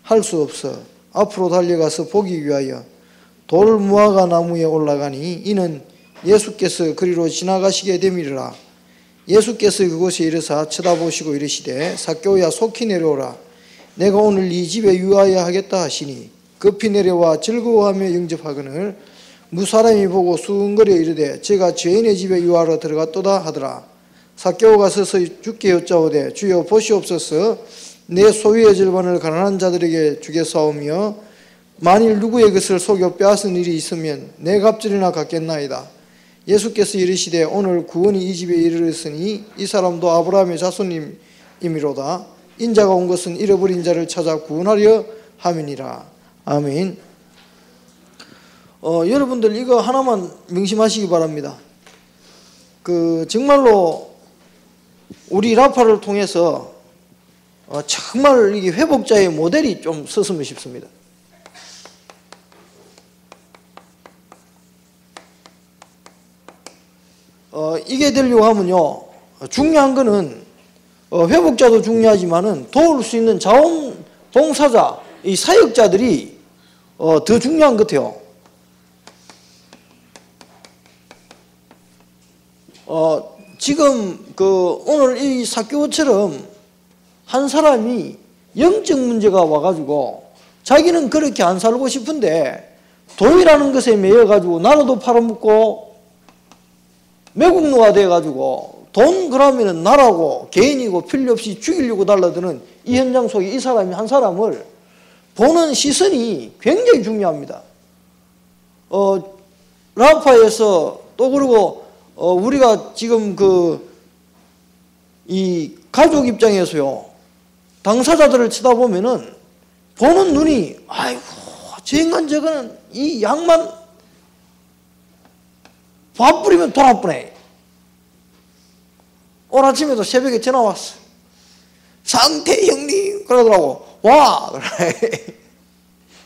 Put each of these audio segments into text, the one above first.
할 수 없어 앞으로 달려가서 보기 위하여 돌 무화과 나무에 올라가니 이는 예수께서 그리로 지나가시게 됨이라. 예수께서 그곳에 이르사 쳐다보시고 이르시되 삭개오야 속히 내려오라. 내가 오늘 이 집에 유하여 하겠다 하시니 급히 내려와 즐거워하며 영접하거늘 무사람이 보고 수근거려 이르되 제가 죄인의 집에 유하러 들어갔도다 하더라. 삭개오가 서서 주께 여짜오되 주여 보시옵소서 내 소유의 절반을 가난한 자들에게 주겠사오며 만일 누구의 것을 속여 빼앗은 일이 있으면 내 갑절이나 갚겠나이다. 예수께서 이르시되 오늘 구원이 이 집에 이르렀으니 이 사람도 아브라함의 자손임이로다. 인자가 온 것은 잃어버린 자를 찾아 구원하려 함이니라. 아멘. 여러분들 이거 하나만 명심하시기 바랍니다. 정말로 우리 라파를 통해서 정말 이게 회복자의 모델이 좀 섰으면 싶습니다. 이게 되려고 하면요, 중요한 거는 회복자도 중요하지만은 도울 수 있는 자원봉사자, 이 사역자들이 더 중요한 것 같아요. 지금 오늘 이 삭개오처럼 한 사람이 영적 문제가 와가지고 자기는 그렇게 안 살고 싶은데 돈이라는 것에 매여가지고 나라도 팔아먹고 매국노가 돼가지고 돈 그러면은 나라고 개인이고 필요 없이 죽이려고 달라드는 이 현장 속에 이 사람이 한 사람을 보는 시선이 굉장히 중요합니다. 라파에서 또 그리고 우리가 지금 이 가족 입장에서요, 당사자들을 쳐다보면은 보는 눈이 아이고 저 인간 저거는 이 양만 밥 뿌리면 돈 안 뿌네. 오늘 아침에도 새벽에 전화 왔어. 상태 형님 그러더라고. 와 그래.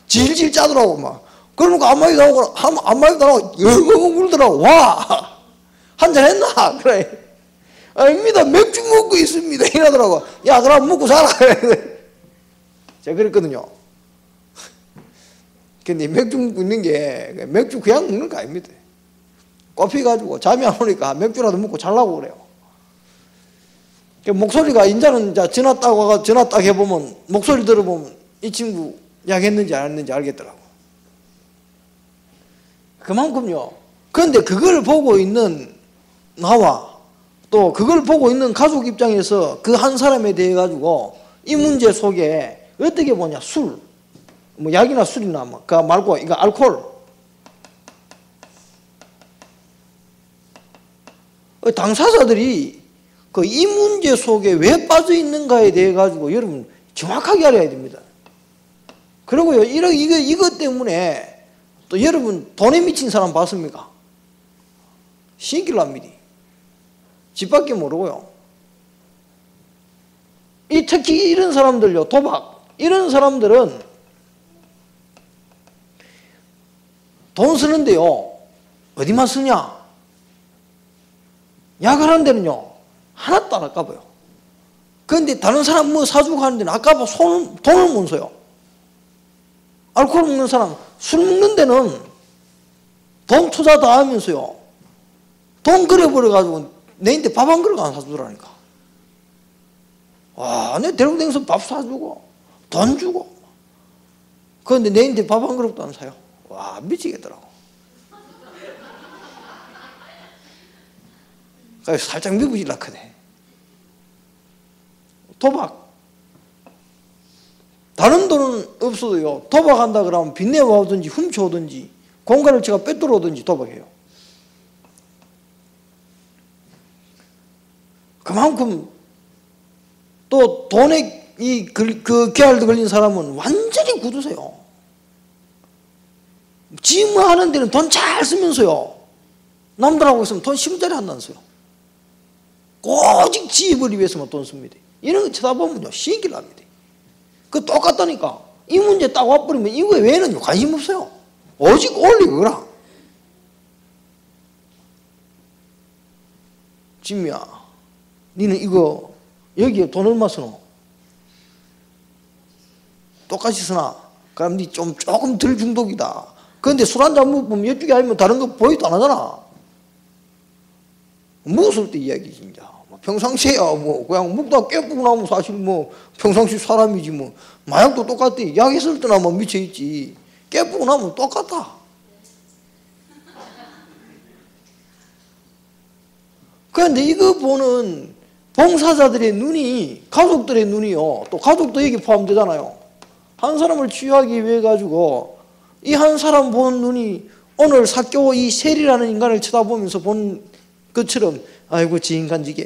질질 짜더라고 막. 그러니까 안마기 나오고 안마기 나오고 영엉 울더라고. 와 한잔 했나 그래. 아닙니다 맥주 먹고 있습니다 이러더라고. 야 그럼 먹고 살아. 제가 그랬거든요. 근데 맥주 먹고 있는 게 맥주 그냥 먹는 거 아닙니다. 꼽혀가지고 잠이 안 오니까 맥주라도 먹고 자려고 그래요. 목소리가 인자는 전화 딱 해보면 목소리 들어보면 이 친구 약했는지 안 했는지 알겠더라고. 그만큼요. 그런데 그걸 보고 있는 나와 또 그걸 보고 있는 가족 입장에서 그 한 사람에 대해 가지고 이 문제 속에 어떻게 보냐. 술, 뭐 약이나 술이나 뭐 그 말고 이거 알코올. 당사자들이 이 문제 속에 왜 빠져 있는가에 대해 가지고 여러분 정확하게 알아야 됩니다. 그리고요, 이것 때문에 또 여러분 돈에 미친 사람 봤습니까? 신길랍니다. 집밖에 모르고요. 특히 이런 사람들요, 도박, 이런 사람들은 돈 쓰는데요, 어디만 쓰냐? 약을 하는 데는요, 하나도 안 아까워요. 그런데 다른 사람 뭐 사주고 하는 데는 아까워 돈을 못 써요. 알코올 먹는 사람, 술 먹는 데는 돈 투자 다 하면서요, 돈 그려버려가지고 내한테 밥 한 그릇 안 사주라니까. 와, 내 데리고 다니면서 밥 사주고, 돈 주고. 그런데 내한테 밥 한 그릇도 안 사요. 와, 미치겠더라고. 살짝 미부질라 크네. 도박. 다른 돈은 없어도요, 도박한다 그러면 빚내와 오든지 훔쳐오든지 공간을 제가 빼돌아 오든지 도박해요. 그만큼 또 돈에 계알도 걸린 사람은 완전히 굳으세요. 지 뭐 하는 데는 돈 잘 쓰면서요, 남들하고 있으면 돈 10원짜리 한다 써요. 오직 지 입을 위해서만 돈 씁니다. 이런 거 쳐다보면요, 신기를 납니다. 그 똑같다니까. 이 문제 딱 와버리면 이거 외에는 관심 없어요. 오직 올리고 그라. 진미야, 니는 이거 여기에 돈 얼마 쓰노? 똑같이 쓰나? 그럼 니 조금 덜 중독이다. 그런데 술 한잔 먹으면 이쪽에 아니면 다른 거 보이도 안 하잖아. 무엇을 때 이야기 진짜. 평상시에야 뭐 그냥 먹다가 깨쁘고 나면 사실 뭐 평상시 사람이지 뭐. 마약도 똑같아. 약 있을 때나 뭐 미쳐있지. 깨쁘고 나면 똑같다. 그런데 이거 보는 봉사자들의 눈이, 가족들의 눈이요. 또 가족도 여기 포함되잖아요. 한 사람을 치유하기 위해 가지고 이 한 사람 본 눈이 오늘 사교 이 셀이라는 인간을 쳐다보면서 본 것처럼 아이고 지 인간지게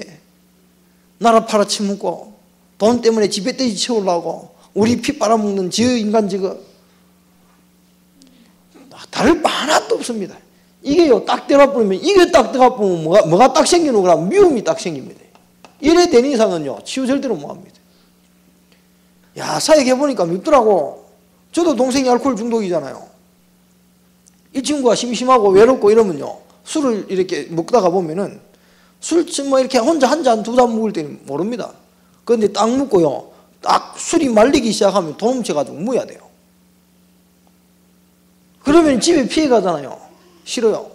나라 팔아치먹고 돈 때문에 지배돼지 채우려고 우리 피 빨아먹는 저 인간지가 다를 바 하나도 없습니다. 이게요 딱 들어가보면 이게 딱 들어가보면 뭐가 딱 생기는 거라 미움이 딱 생깁니다. 이래 된 이상은요 치유 절대로 못합니다. 야 사역해 보니까 밉더라고. 저도 동생이 알코올 중독이잖아요. 이 친구가 심심하고 외롭고 이러면요 술을 이렇게 먹다가 보면은 술 뭐 이렇게 혼자 한 잔 두 잔 먹을 때는 모릅니다. 그런데 딱 먹고요 딱 술이 말리기 시작하면 돈 훔쳐가지고 무야 돼요. 그러면 집에 피해 가잖아요. 싫어요.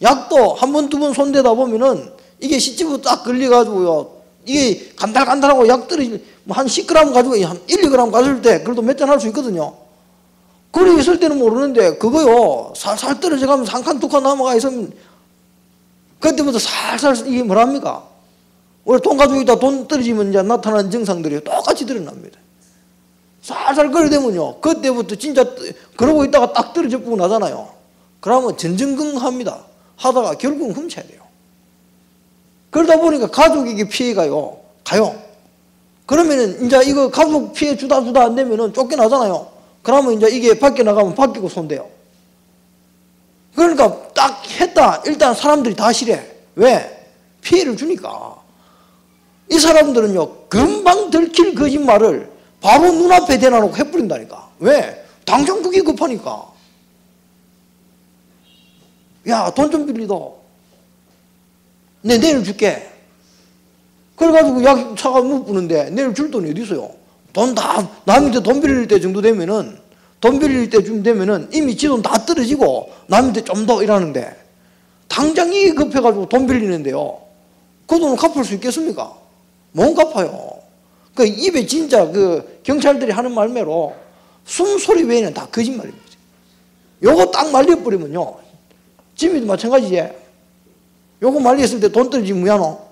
약도 한 번 두 번 손대다 보면은 이게 시집으로 딱 걸려가지고요 이게 간달간달하고 약 떨어질 한 10g 가지고 한 1, 2g 가질 때 그래도 몇 잔 할 수 있거든요. 그래 있을 때는 모르는데 그거요 살살 떨어져 가면서 한 칸 두 칸 넘어가 있으면 그때부터 살살 이게 뭐랍니까? 우리 돈 가지고 있다 돈 떨어지면 이제 나타나는 증상들이 똑같이 드러납니다. 살살 거려대면요 그때부터 진짜 그러고 있다가 딱 떨어져 보고 나잖아요. 그러면 전전긍긍합니다. 하다가 결국은 훔쳐야 돼요. 그러다 보니까 가족에게 피해가요. 가요. 그러면은 이제 이거 가족 피해 주다 안 되면은 쫓겨나잖아요. 그러면 이제 이게 밖에 나가면 바뀌고 손대요. 그러니까 딱 했다. 일단 사람들이 다 싫어. 왜? 피해를 주니까. 이 사람들은요 금방 들킬 거짓말을 바로 눈앞에 대놔놓고 해버린다니까. 왜? 당장 그게 급하니까. 야, 돈 좀 빌리도. 내 내일 줄게. 그래가지고 약차가 못 부는데 내일 줄 돈이 어디 있어요? 돈 다 남한테 돈 빌릴 때 정도 되면은 돈 빌릴 때쯤 되면은 이미 지 돈 다 떨어지고 남한테 좀 더 이러는데 당장 이게 급해가지고 돈 빌리는데요. 그 돈을 갚을 수 있겠습니까? 못 갚아요. 그 입에 진짜 그 경찰들이 하는 말매로 숨소리 외에는 다 거짓말입니다. 요거 딱 말려버리면요. 지미도 마찬가지지. 요거 말렸을 때 돈 떨어지면 뭐야노?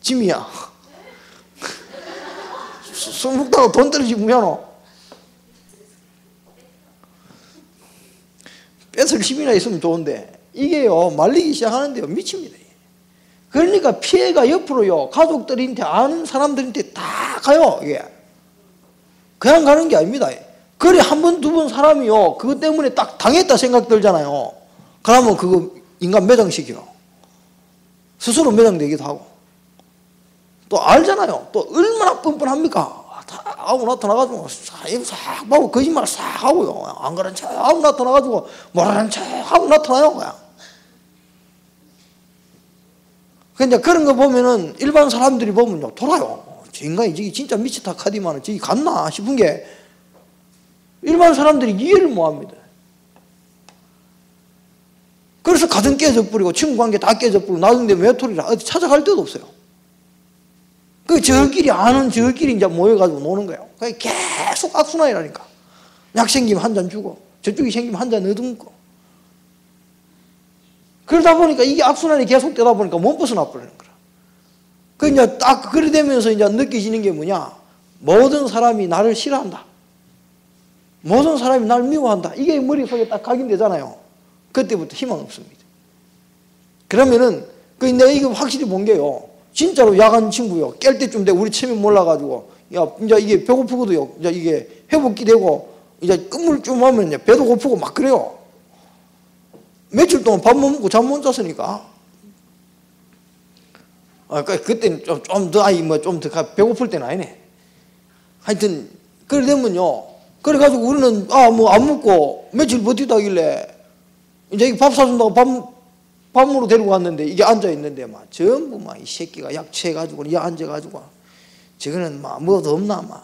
짐이야. 술 먹다가 돈 떨어지면 뭐야노? 뺏을 힘이나 있으면 좋은데 이게요 말리기 시작하는데요 미칩니다. 그러니까 피해가 옆으로요 가족들한테 아는 사람들한테 다 가요. 이게 그냥 가는 게 아닙니다. 그래 한 번 두 번 사람이요 그것 때문에 딱 당했다 생각 들잖아요. 그러면 그거 인간 매장시켜요. 스스로 매장되기도 하고 또 알잖아요. 또 얼마나 뻔뻔합니까? 다 하고 나타나가지고 싹 하고 거짓말 싹 하고요. 안 그런 척 하고 나타나가지고 뭐라는 척 하고 나타나요. 그냥. 근데 그런 거 보면은 일반 사람들이 보면요 돌아요. 저 인간이 저기 진짜 미치다 카디만은 저기 갔나 싶은 게 일반 사람들이 이해를 못합니다. 그래서 가정 깨져버리고 친구관계 다 깨져버리고 나중에 외톨이라 어디 찾아갈 데도 없어요. 그 저끼리 아는 저끼리 이제 모여가지고 노는 거예요. 계속 악순환이라니까. 약 생기면 한 잔 주고 저쪽이 생기면 한 잔 얻어먹고 그러다 보니까 이게 악순환이 계속되다 보니까 못 벗어나 버리는 거야. 그 이제 딱 그래 되면서 이제 느껴지는 게 뭐냐? 모든 사람이 나를 싫어한다. 모든 사람이 나를 미워한다. 이게 머릿속에 딱 각인되잖아요. 그때부터 희망 없습니다. 그러면은 그 내가 이거 확실히 본 게요. 진짜로 야간 친구요. 깰 때쯤 돼 우리 체면 몰라가지고 야 이제 이게 배고프거든요. 이제 이게 회복기 되고 이제 끝물 좀 하면 이제 배도 고프고 막 그래요. 며칠 동안 밥 못 먹고 잠 못 잤으니까. 그때는 좀 더 아니 뭐 좀 더 배고플 때는 아니네. 하여튼 그래 되면요. 그래가지고 우리는 뭐 안 먹고 며칠 버티다길래 이제 밥 사준다고 밥 먹으러 데리고 갔는데 이게 앉아 있는데 막 전부 막 이 새끼가 약 취해가지고 이 앉아가지고 저거는 뭐도 없나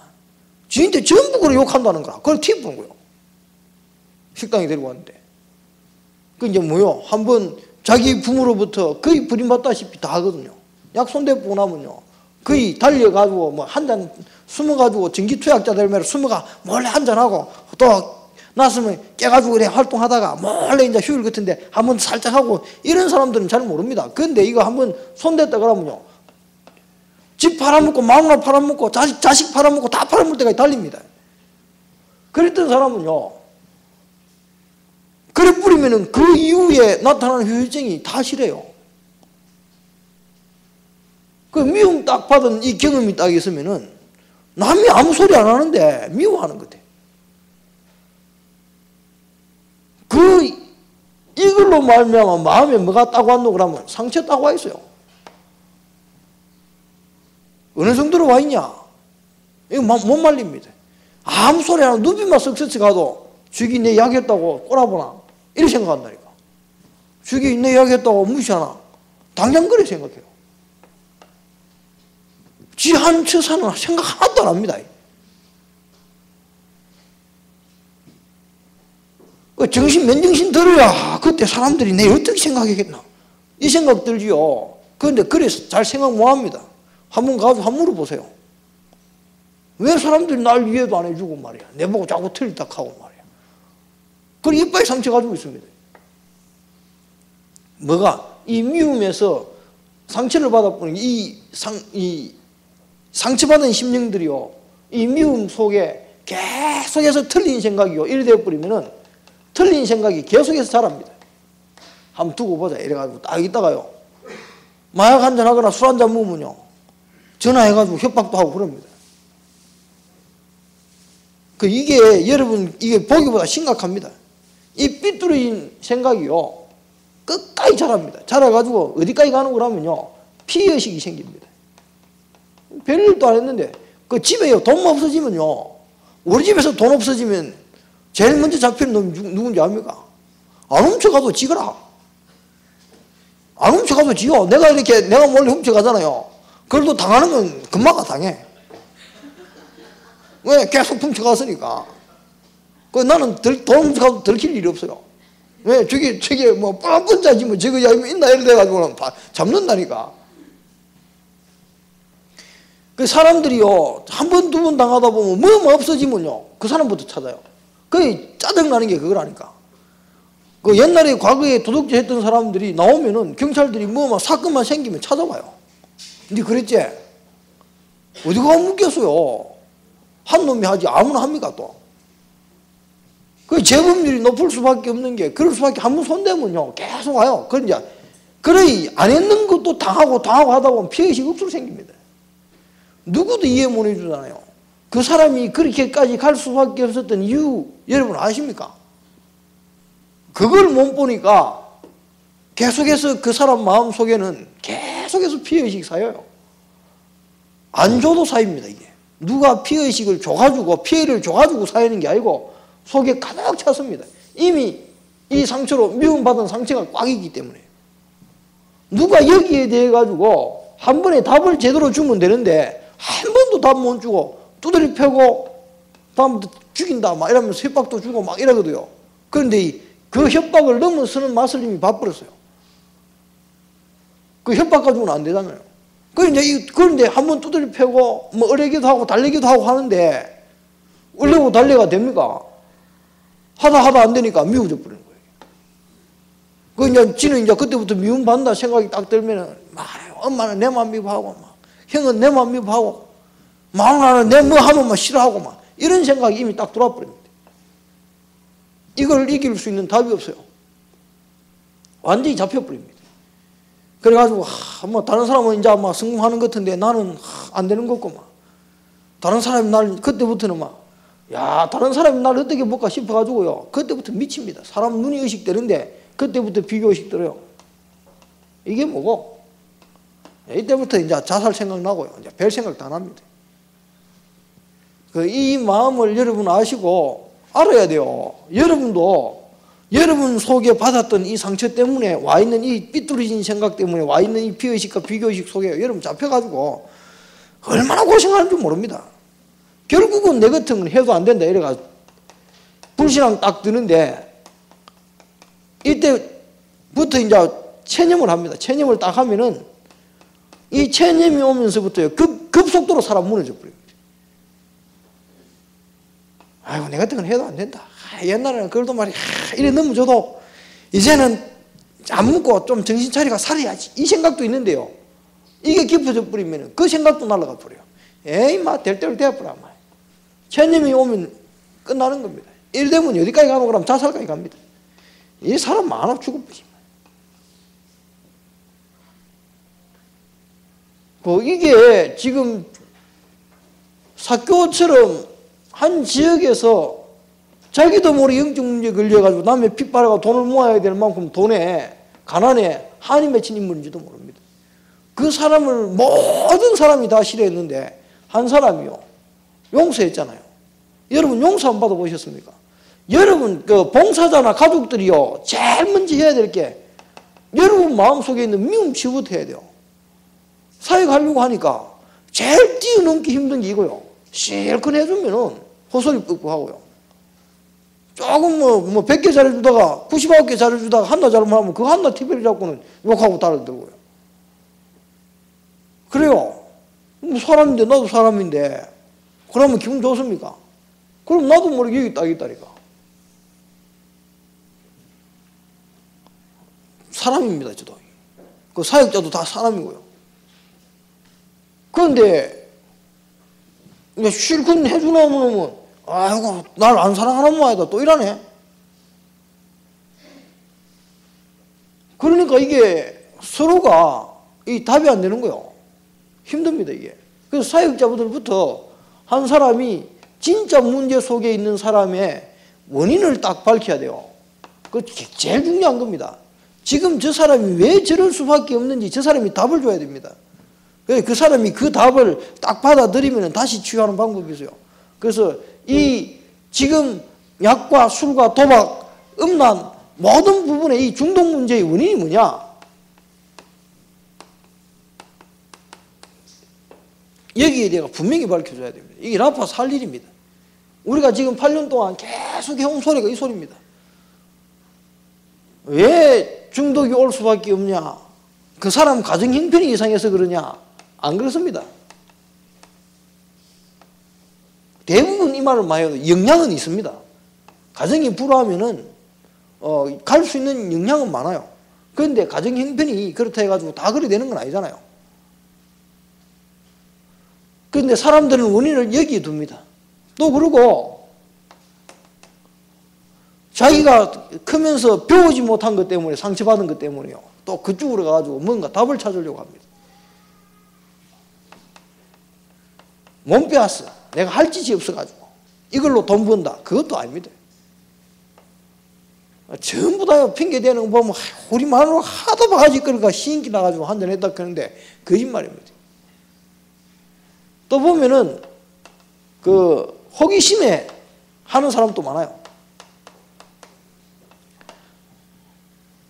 주인한테 전부 그걸 욕한다는 거야. 그걸 튀어 보는 거요. 식당에 데리고 왔는데. 그 이제 뭐요? 한번 자기 부모로부터 거의 버림받다시피 다 하거든요. 약 손대보고 나면요. 거의 달려가지고 뭐 한 잔 숨어가지고 전기투약자들 말로 숨어가 몰래 한 잔하고 또 났으면 깨가지고 그래 활동하다가 몰래 이제 휴일 같은데 한번 살짝 하고 이런 사람들은 잘 모릅니다. 근데 이거 한번 손댔다 그러면요. 집 팔아먹고 마누라 팔아먹고 자식 팔아먹고 다 팔아먹을 때까지 달립니다. 그랬던 사람은요. 그래 뿌리면은 그 이후에 나타나는 후유증이 다 싫어요. 그 미움 딱 받은 이 경험이 딱 있으면은 남이 아무 소리 안 하는데 미워하는 것 같아. 이걸로 말미암아 마음에 뭐가 딱 왔노 그러면 상처 딱 와 있어요. 어느 정도로 와 있냐? 이거 못 말립니다. 아무 소리 안 하고 눈빛만 쓱쓱 가도 주기 내 약했다고 꼬라보나? 이렇게 생각한다니까. 주기 내 약했다고 무시하나? 당장 그래 생각해요. 지 한 처사는 생각 하나도 안 합니다. 정신, 맨정신 들어야 그때 사람들이 내 어떻게 생각하겠나? 이 생각 들지요. 그런데 그래서 잘 생각 못 합니다. 한번 가서 한번 물어보세요. 왜 사람들이 날 이해도 안 해주고 말이야. 내보고 자꾸 틀리다 하고 말이야. 그걸 이빨에 상처 가지고 있습니다. 뭐가? 이 미움에서 상처를 받아보는 이 상처받은 심령들이요. 이 미움 속에 계속해서 틀린 생각이요. 이래 되어버리면은 틀린 생각이 계속해서 자랍니다. 한번 두고 보자. 이래가지고 딱 있다가요. 마약 한잔 하거나 술 한잔 먹으면요. 전화해가지고 협박도 하고 그럽니다. 이게 여러분 이게 보기보다 심각합니다. 이 삐뚤어진 생각이요. 끝까지 자랍니다. 자라가지고 어디까지 가는 거라면요. 피해의식이 생깁니다. 별일도 안 했는데 그 집에요. 돈만 없어지면요. 우리 집에서 돈 없어지면 제일 먼저 잡히는 놈이 누군지 압니까? 안 훔쳐가도 지거라. 안 훔쳐가도 지요. 내가 몰래 훔쳐가잖아요. 그래도 당하는 건 금마가 당해. 왜? 계속 훔쳐갔으니까. 나는 돈 훔쳐가도 들킬 일이 없어요. 왜? 저게 뭐 뻔뻔짜지 뭐 저거 있나 이래 돼가지고는 잡는다니까. 그 사람들이요. 한 번, 두 번 당하다 보면 뭐 없어지면요. 그 사람부터 찾아요. 그게 짜증나는 게 그거라니까. 옛날에 과거에 도둑질 했던 사람들이 나오면은 경찰들이 막 사건만 생기면 찾아봐요. 근데 그랬지? 어디가 묶였어요? 한 놈이 하지 아무나 합니까 또? 재범률이 높을 수밖에 없는 게 그럴 수밖에 한 번 손대면요. 계속 와요. 그래 안 했는 것도 당하고 하다 보면 피해의식 억수로 생깁니다. 누구도 이해 못 해주잖아요. 그 사람이 그렇게까지 갈 수밖에 없었던 이유 여러분 아십니까? 그걸 못 보니까 계속해서 그 사람 마음속에는 계속해서 피해의식이 쌓여요. 안 줘도 쌓입니다. 이게 누가 피해의식을 줘가지고 피해를 줘가지고 쌓이는 게 아니고 속에 가득 찼습니다. 이미 이 상처로 미움받은 상처가 꽉 있기 때문에 누가 여기에 대해 가지고 한 번에 답을 제대로 주면 되는데 한 번도 답 못 주고 두드리 펴고 다음부터 죽인다 막 이러면서 협박도 주고 막 이러거든요. 그런데 그 협박을 넘어서는 맛을 이미 봐버렸어요. 그 협박 가지고는 안 되잖아요. 그런데 한 번 두드리 펴고 뭐 어레기도 하고 달래기도 하고 하는데 얼레고 달래가 됩니까? 하다 안 되니까 미워져 버리는 거예요. 지는 그때부터 미움받는다 생각이 딱 들면은 엄마는 내만 미워하고 형은 내만 미워하고 마누라는 내 뭐 하면 싫어하고 이런 생각이 이미 딱 들어와버립니다. 이걸 이길 수 있는 답이 없어요. 완전히 잡혀버립니다. 그래가지고 다른 사람은 이제 성공하는 것 같은데 나는 안 되는 것 같고 다른 사람이 날 그때부터는 다른 사람이 날 어떻게 볼까 싶어가지고요. 그때부터 미칩니다. 사람 눈이 의식되는데 그때부터 비교의식 들어요. 이게 뭐고? 이때부터 이제 자살 생각나고요. 이제 별 생각도 안 합니다. 이 마음을 여러분 아시고 알아야 돼요. 여러분도 여러분 속에 받았던 이 상처 때문에 와 있는 이 삐뚤어진 생각 때문에 와 있는 이 피의식과 비교의식 속에 여러분 잡혀가지고 얼마나 고생하는 줄 모릅니다. 결국은 내 같은 건 해도 안 된다 이래가 불신앙 딱 드는데 이때부터 이제 체념을 합니다. 체념을 딱 하면은 이 체념이 오면서부터요 급속도로 사람 무너져 버립니다. 아이고 내 같은 건 해도 안 된다. 옛날에는 그래도 말이야 이래 넘어져도 이제는 안 먹고 좀 정신 차리고 살아야지 이 생각도 있는데요. 이게 깊어져 버리면 그 생각도 날아가 버려요. 에이 마 될 대로 되어버려. 체념이 오면 끝나는 겁니다. 이래 되면 어디까지 가면 그럼 자살까지 갑니다. 이 사람 많아 죽어버리지. 이게 지금 사교처럼 한 지역에서 자기도 모르게 영적 문제에 걸려가지고 남의 핏바라가 돈을 모아야 될 만큼 돈에 가난에 한이 맺힌 인물인지도 모릅니다. 그 사람을 모든 사람이 다 싫어했는데 한 사람이요 용서했잖아요. 여러분 용서 안 받아보셨습니까? 여러분 그 봉사자나 가족들이요 제일 먼저 해야 될 게 여러분 마음속에 있는 미움 치부터 해야 돼요. 사역하려고 하니까 제일 뛰어넘기 힘든 게 이거요. 실컷 해주면은 호소리 뻑뻑하고요. 조금 뭐 100개 잘해주다가 99개 잘해주다가 하나 잘못하면 그 하나 TV를 잡고는 욕하고 달아들고요. 그래요. 뭐 사람인데 나도 사람인데 그러면 기분 좋습니까? 그럼 나도 모르게 여기 딱 있다니까. 사람입니다, 저도. 그 사역자도 다 사람이고요. 그런데 실컷 해주나 면 아이고 날 안 사랑하는 모양이다 또 이러네. 그러니까 이게 서로가 이 답이 안 되는 거예요. 힘듭니다 이게. 그래서 사역자분들부터 한 사람이 진짜 문제 속에 있는 사람의 원인을 딱 밝혀야 돼요. 그게 제일 중요한 겁니다. 지금 저 사람이 왜 저럴 수밖에 없는지 저 사람이 답을 줘야 됩니다. 그 사람이 그 답을 딱 받아들이면 다시 치유하는 방법이 있어요. 그래서 이 지금 약과 술과 도박, 음란 모든 부분의 이 중독 문제의 원인이 뭐냐? 여기에 대해 분명히 밝혀줘야 됩니다. 이게 라파 살 일입니다. 우리가 지금 8년 동안 계속 해온 소리가 이 소리입니다. 왜 중독이 올 수밖에 없냐? 그 사람 가정 형편이 이상해서 그러냐? 안 그렇습니다. 대부분 이 말을 많이 해도 영향은 있습니다. 가정이 불화하면은 갈 수 있는 영향은 많아요. 그런데 가정 형편이 그렇다 해가지고 다 그래 되는 건 아니잖아요. 그런데 사람들은 원인을 여기에 둡니다. 또 그러고 자기가 크면서 배우지 못한 것 때문에 상처받은 것 때문에요. 또 그쪽으로 가가지고 뭔가 답을 찾으려고 합니다. 몸 빼앗어. 내가 할 짓이 없어가지고 이걸로 돈 번다. 그것도 아닙니다. 전부 다 핑계대는 거 보면 우리 마누라 하도 바가지 끓여가 시인기 나가지고 한잔 했다 그러는데 거짓말입니다. 또 보면은 그 호기심에 하는 사람도 많아요.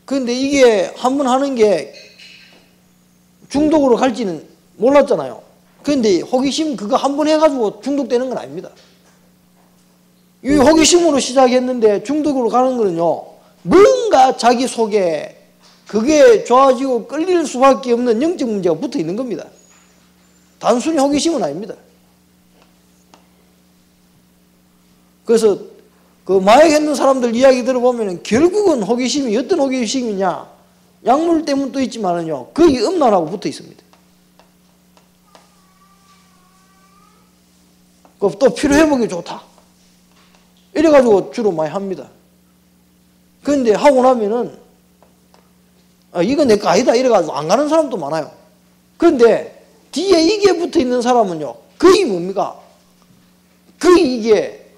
그런데 이게 한 번 하는 게 중독으로 갈지는 몰랐잖아요. 그런데 호기심 그거 한 번 해가지고 중독되는 건 아닙니다. 이 호기심으로 시작했는데 중독으로 가는 거는요, 뭔가 자기 속에 그게 좋아지고 끌릴 수밖에 없는 영적 문제가 붙어 있는 겁니다. 단순히 호기심은 아닙니다. 그래서 그 마약했는 사람들 이야기 들어보면 결국은 호기심이 어떤 호기심이냐, 약물 때문도 있지만은요, 거의 음란하고 붙어 있습니다. 또 피로회복이 좋다. 이래가지고 주로 많이 합니다. 그런데 하고 나면은, 이거 내 거 아니다. 이래가지고 안 가는 사람도 많아요. 그런데 뒤에 이게 붙어 있는 사람은요, 거의 뭡니까? 거의 이게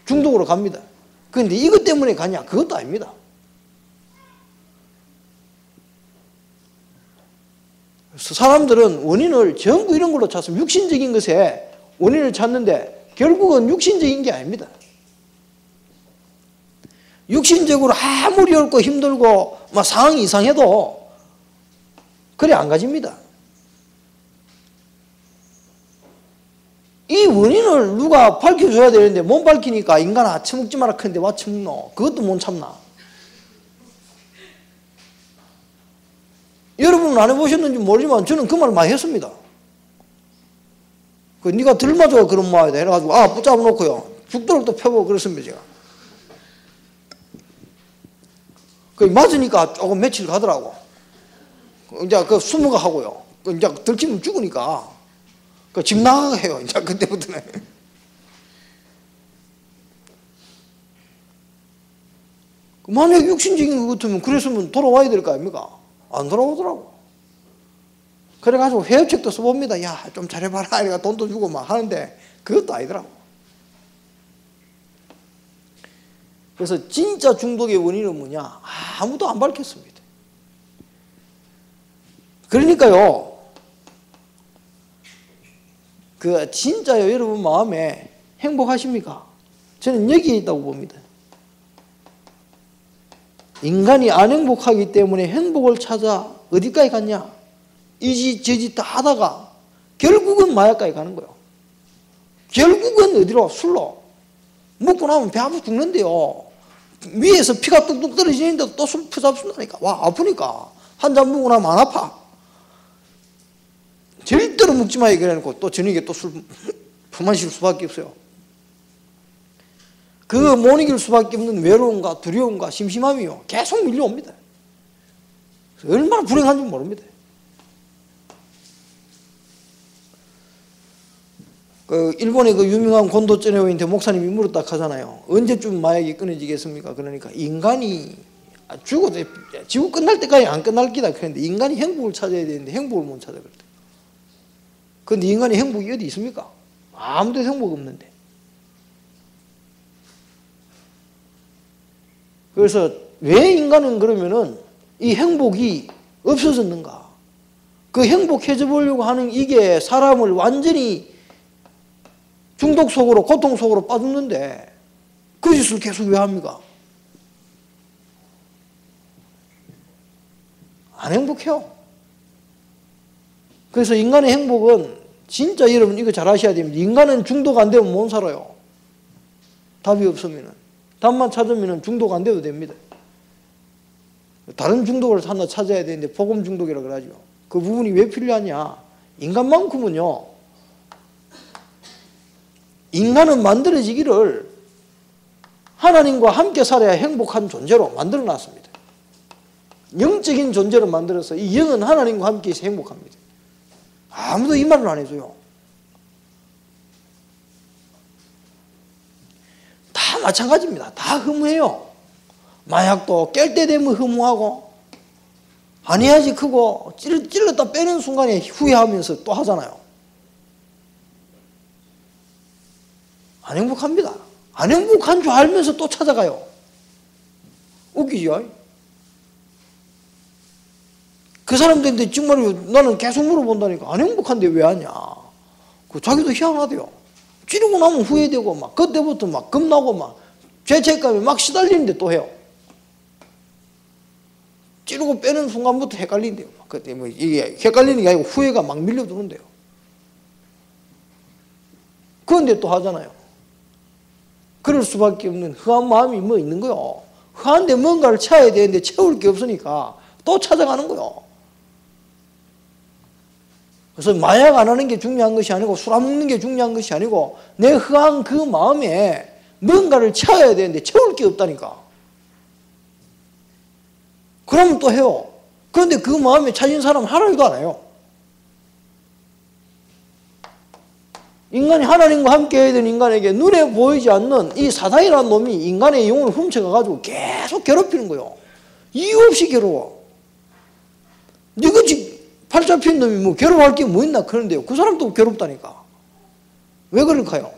중독으로 갑니다. 그런데 이것 때문에 가냐? 그것도 아닙니다. 그래서 사람들은 원인을 전부 이런 걸로 찾습니다. 육신적인 것에 원인을 찾는데 결국은 육신적인 게 아닙니다. 육신적으로 아무리 어렵고 힘들고 막 상황이 이상해도 그래 안 가집니다. 이 원인을 누가 밝혀줘야 되는데 못 밝히니까 인간아 처먹지 마라 크는데 와 처먹노. 그것도 못 참나. 여러분은 안 해보셨는지 모르지만 저는 그 말 많이 했습니다. 네가 덜 맞아 그런 말이다 해가지고 붙잡아 놓고요. 죽도록 또 펴보고 그렇습니다 제가. 맞으니까 조금 며칠 가더라고. 이제 그 수모가 하고요. 이제 들키면 죽으니까 집 나가게 해요. 이제 그때부터는. 만약 육신적인 것 같으면 그랬으면 돌아와야 될 거 아닙니까? 안 돌아오더라고. 그래가지고 회유책도 써봅니다. 야, 좀 잘해봐라. 이래가 돈도 주고 막 하는데 그것도 아니더라고. 그래서 진짜 중독의 원인은 뭐냐? 아무도 안 밝혔습니다. 그러니까요, 진짜요, 여러분 마음에 행복하십니까? 저는 여기에 있다고 봅니다. 인간이 안 행복하기 때문에 행복을 찾아 어디까지 갔냐? 이 짓, 저 짓 다 하다가 결국은 마약까지 가는 거예요. 결국은 어디로? 술로. 먹고 나면 배 아파 죽는데요. 위에서 피가 뚝뚝 떨어지는데도 또 술 푸잡순다니까. 와, 아프니까. 한 잔 먹고 나면 안 아파. 절대로 먹지 마 얘기해놓고 또 저녁에 또 술 마실 수밖에 없어요. 그 못 이길 수밖에 없는 외로움과 두려움과 심심함이요. 계속 밀려옵니다. 얼마나 불행한지 모릅니다. 일본의 유명한 곤도 쩌네오인테 목사님이 물었다 하잖아요. 언제쯤 마약이 끊어지겠습니까? 그러니까 인간이 죽어도 지구 끝날 때까지 안 끝날 기다 그랬는데 인간이 행복을 찾아야 되는데 행복을 못 찾아 그랬대. 그런데 인간이 행복이 어디 있습니까? 아무데도 행복 없는데. 그래서 왜 인간은 그러면은 이 행복이 없어졌는가? 그 행복해져 보려고 하는 이게 사람을 완전히 중독 속으로, 고통 속으로 빠졌는데 그 짓을 계속 왜 합니까? 안 행복해요. 그래서 인간의 행복은 진짜 여러분 이거 잘 아셔야 됩니다. 인간은 중독 안 되면 못 살아요. 답이 없으면. 답만 찾으면 중독 안 돼도 됩니다. 다른 중독을 하나 찾아야 되는데 복음 중독이라고 그러죠. 그 부분이 왜 필요하냐? 인간만큼은요. 인간은 만들어지기를 하나님과 함께 살아야 행복한 존재로 만들어 놨습니다. 영적인 존재로 만들어서 이 영은 하나님과 함께 있어 행복합니다. 아무도 이 말을 안 해줘요. 다 마찬가지입니다. 다 허무해요. 마약도 깰 때 되면 허무하고 안 해야지 크고 찔렀다 빼는 순간에 후회하면서 또 하잖아요. 안 행복합니다. 안 행복한 줄 알면서 또 찾아가요. 웃기죠? 그 사람들한테 정말 나는 계속 물어본다니까. 안 행복한데 왜 하냐? 자기도 희한하대요. 찌르고 나면 후회되고 막 그때부터 막 겁나고 막 죄책감에 막 시달리는데 또 해요. 찌르고 빼는 순간부터 헷갈린대요. 그때 뭐 이게 헷갈리는 게 아니고 후회가 막 밀려드는데요. 그런데 또 하잖아요. 그럴 수밖에 없는 허한 마음이 뭐 있는 거요. 허한데 뭔가를 채워야 되는데 채울 게 없으니까 또 찾아가는 거요. 그래서 마약 안 하는 게 중요한 것이 아니고 술 안 먹는 게 중요한 것이 아니고 내 허한 그 마음에 뭔가를 채워야 되는데 채울 게 없다니까. 그러면 또 해요. 그런데 그 마음에 차진 사람 하나도 안 해요. 인간이 하나님과 함께 해야 되는 인간에게 눈에 보이지 않는 이 사단이라는 놈이 인간의 영혼을 훔쳐가가지고 계속 괴롭히는 거예요. 이유 없이 괴로워. 너같이 팔 잡힌 놈이 뭐 괴로워할 게 뭐 있나 그런데요. 그 사람도 괴롭다니까. 왜 그럴까요?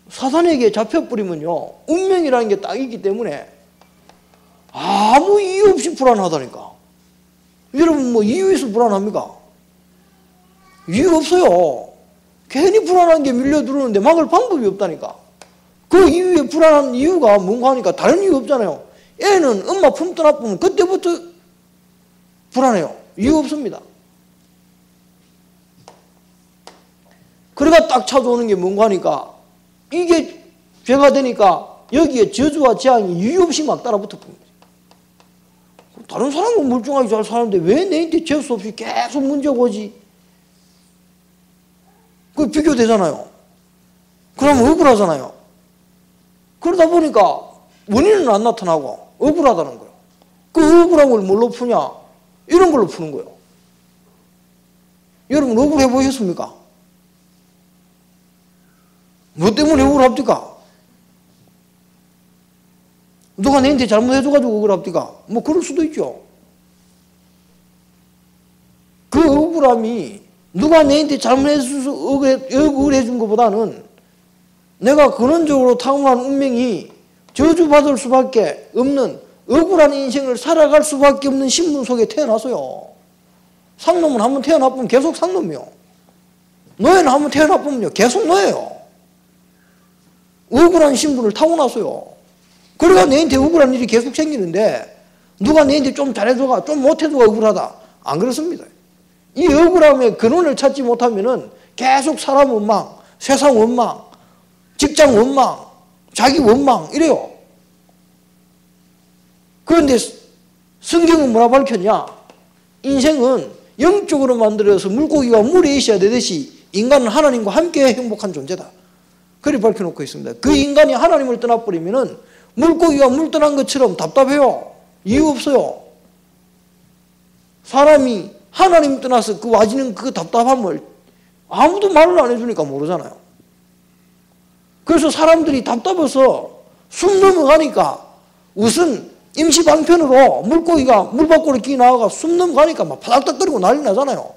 사단에게 잡혀버리면요. 운명이라는 게 딱 있기 때문에 아무 이유 없이 불안하다니까. 여러분 뭐 이유 있어 불안합니까? 이유 없어요. 괜히 불안한 게 밀려 들어오는데 막을 방법이 없다니까. 그 이유에 불안한 이유가 뭔가 하니까 다른 이유 없잖아요. 애는 엄마 품떠 놔보면 그때부터 불안해요. 이유 없습니다. 그래가 딱 찾아오는 게 뭔가 하니까 이게 죄가 되니까 여기에 저주와 재앙이 이유 없이 막 따라붙어 버린 거예요. 다른 사람은 멀쩡하게 잘 사는데 왜 내한테 재수 없이 계속 문제가 오지? 그 비교되잖아요. 그러면 억울하잖아요. 그러다 보니까 원인은 안 나타나고 억울하다는 거예요. 그 억울한 걸 뭘로 푸냐? 이런 걸로 푸는 거예요. 여러분 억울해 보셨습니까? 뭐 때문에 억울합니까? 누가 내한테 잘못해줘가지고 억울합니까? 뭐 그럴 수도 있죠. 그 억울함이 누가 내한테 잘못해줘서 억울해준 것보다는 내가 근원적으로 타고난 운명이 저주받을 수밖에 없는 억울한 인생을 살아갈 수밖에 없는 신분 속에 태어났어요. 상놈은 한번 태어나보면 계속 상놈이요. 노예는 한번 태어나보면요 계속 노예요. 억울한 신분을 타고났어요. 그러니까 내한테 억울한 일이 계속 생기는데 누가 내한테 좀 잘해줘가 좀 못해줘가 억울하다. 안 그렇습니다. 이 억울함의 근원을 찾지 못하면은 계속 사람 원망, 세상 원망, 직장 원망, 자기 원망 이래요. 그런데 성경은 뭐라 밝혔냐? 인생은 영적으로 만들어서 물고기가 물에 있어야 되듯이 인간은 하나님과 함께 행복한 존재다. 그리 밝혀놓고 있습니다. 그 인간이 하나님을 떠나버리면은 물고기가 물 떠난 것처럼 답답해요. 이유 없어요. 사람이 하나님 떠나서 그 와지는 그 답답함을 아무도 말을 안 해주니까 모르잖아요. 그래서 사람들이 답답해서 숨 넘어가니까 우선 임시방편으로 물고기가 물 밖으로 끼 나와가 숨 넘어가니까 막 바닥닥거리고 난리 나잖아요.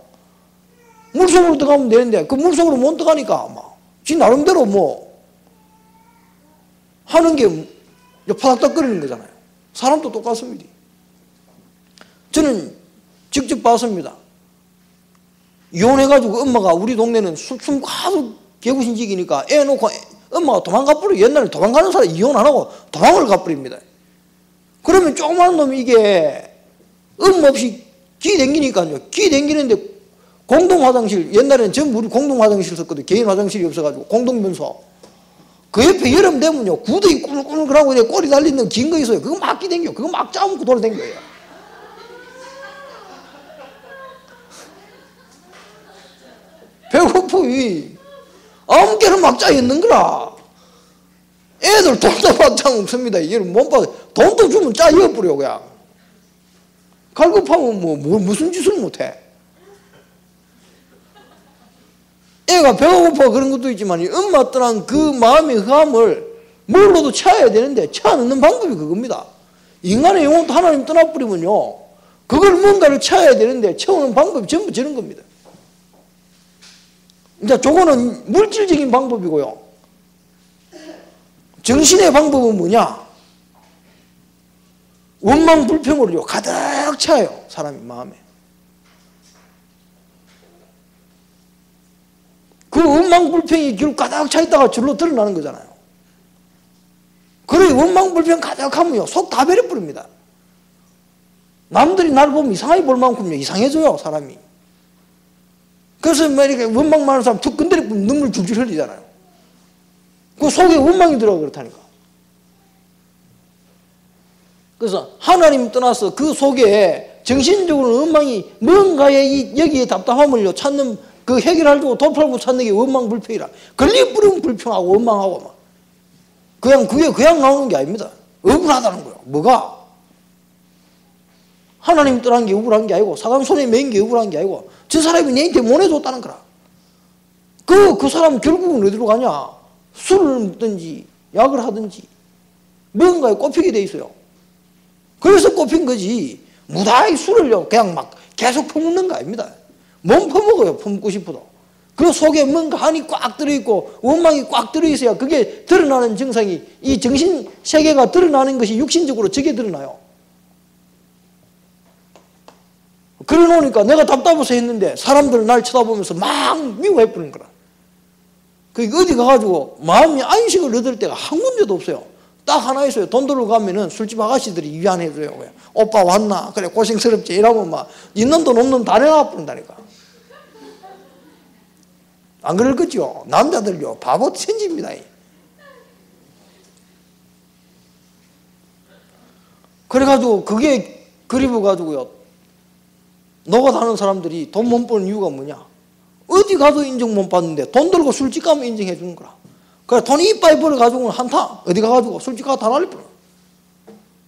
물속으로 들어가면 되는데 그 물속으로 못 들어가니까 막 지 나름대로 뭐 하는 게 파닥닥거리는 거잖아요. 사람도 똑같습니다. 저는 직접 봤습니다. 이혼해가지고 엄마가 우리 동네는 숨 가득 개구신직이니까 애 놓고 엄마가 도망가 버려. 옛날에 도망가는 사람이 이혼 안 하고 도망을 가버립니다. 그러면 조그만 놈이 이게 없이 기 댕기니까요. 기 댕기는데 공동 화장실, 옛날에는 전부 우리 공동 화장실 썼거든요. 개인 화장실이 없어가지고 공동 면소. 그 옆에 여름 되면요 구더기 꾸물꾸물하고 꼬리 달리는 긴 거 있어요. 그거 막 기댕겨. 그거 막 짜먹고 돌아댕겨요. 배고프이 아무개는 막 짜 있는 거라. 애들 돈도 받장 없습니다. 이런 몸빠 돈도 주면 짜 이어버려 그냥. 갈급하면 뭐 무슨 짓을 못해. 애가 배가 고파 그런 것도 있지만 엄마 떠난 그 마음의 흑암을 뭘로도 채워야 되는데 채워넣는 방법이 그겁니다. 인간의 영혼도 하나님 떠나버리면요 그걸 뭔가를 채워야 되는데 채우는 방법이 전부 저런 겁니다. 이제 저거는 물질적인 방법이고요. 정신의 방법은 뭐냐? 원망 불평으로요 가득 차요. 사람의 마음에. 그 원망 불평이 결국 가득 차 있다가 절로 드러나는 거잖아요. 그래 원망 불평 가득하면요 속 다 베려버립니다. 남들이 나를 보면 이상하게 볼 만큼요 이상해져요 사람이. 그래서 이렇게 원망 많은 사람 툭 건드려 보면 눈물 줄줄 흘리잖아요. 그 속에 원망이 들어가 그렇다니까. 그래서 하나님 떠나서 그 속에 정신적으로 원망이 뭔가에 여기에 답답함을 찾는 그 해결하려고 도파하고 찾는 게 원망 불평이라. 걸려버리면 불평하고 원망하고 막. 그게 그냥 나오는 게 아닙니다. 억울하다는 거예요. 뭐가? 하나님 떠난 게 억울한 게 아니고 사람 손에 매인 게 억울한 게 아니고 저 사람이 내한테 못 해줬다는 거라. 그 사람 결국은 어디로 가냐? 술을 먹든지 약을 하든지 뭔가에 꼽히게 돼 있어요. 그래서 꼽힌 거지 무다히 술을요 그냥 막 계속 퍼먹는 거 아닙니다. 몸 퍼먹어요. 퍼먹고 싶어도. 그 속에 뭔가 한이 꽉 들어있고 원망이 꽉 들어있어야 그게 드러나는 증상이 이 정신세계가 드러나는 것이 육신적으로 저게 드러나요. 그래 놓으니까 내가 답답해서 했는데 사람들 날 쳐다보면서 막 미워해버리는 거라. 그 어디 가가지고 마음이 안식을 얻을 때가 한 군데도 없어요. 딱 하나 있어요. 돈 들고 가면은 술집 아가씨들이 위안해줘요. 오빠 왔나? 그래, 고생스럽지. 이러면 막, 있는 돈 없는 돈 다 내놔 버린다니까. 안 그럴 거죠? 남자들요, 바보 천지입니다. 그래가지고, 그게 그리워가지고요, 노가다하는 사람들이 돈 못 버는 이유가 뭐냐? 어디 가도 인정 못 받는데, 돈 들고 술집 가면 인정해 주는 거라. 그래, 돈 이빨 벌어가지고는 한타. 어디 가가지고 술집 가서 다 날릴 뻔.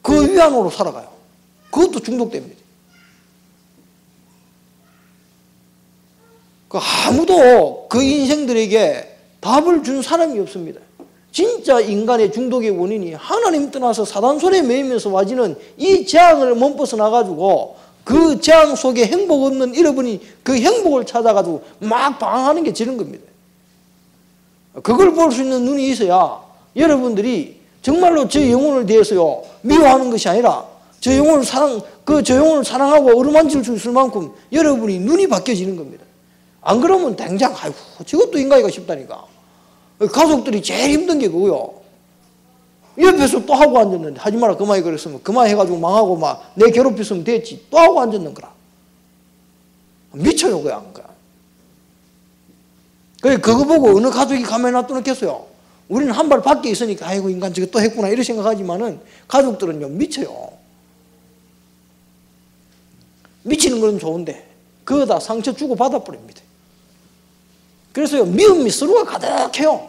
그 위안으로 살아가요. 그것도 중독됩니다. 아무도 그 인생들에게 답을 준 사람이 없습니다. 진짜 인간의 중독의 원인이 하나님 떠나서 사단 손에 매이면서 와지는 이 재앙을 못 벗어나가지고 그 재앙 속에 행복 없는 잃어버린 그 행복을 찾아가지고 막 방황하는 게 지는 겁니다. 그걸 볼 수 있는 눈이 있어야 여러분들이 정말로 저 영혼을 대해서요 미워하는 것이 아니라 저 영혼을 사랑하고 어루만질 수 있을 만큼 여러분이 눈이 바뀌어지는 겁니다. 안 그러면 당장 아이고 저것도 인간이가 싶다니까. 가족들이 제일 힘든 게 그거요. 옆에서 또 하고 앉았는데 하지 마라 그만해 그랬으면 그만해가지고 망하고 막 내 괴롭혔으면 됐지 또 하고 앉았는 거라. 미쳐요 그냥. 그거 보고 어느 가족이 가만히 놔두겠어요. 우리는 한 발 밖에 있으니까 아이고 인간 저거 또 했구나 이렇게 생각하지만은 가족들은요 미쳐요. 미치는 건 좋은데 그거다 상처 주고 받아버립니다. 그래서요 미움이 서로가 가득해요.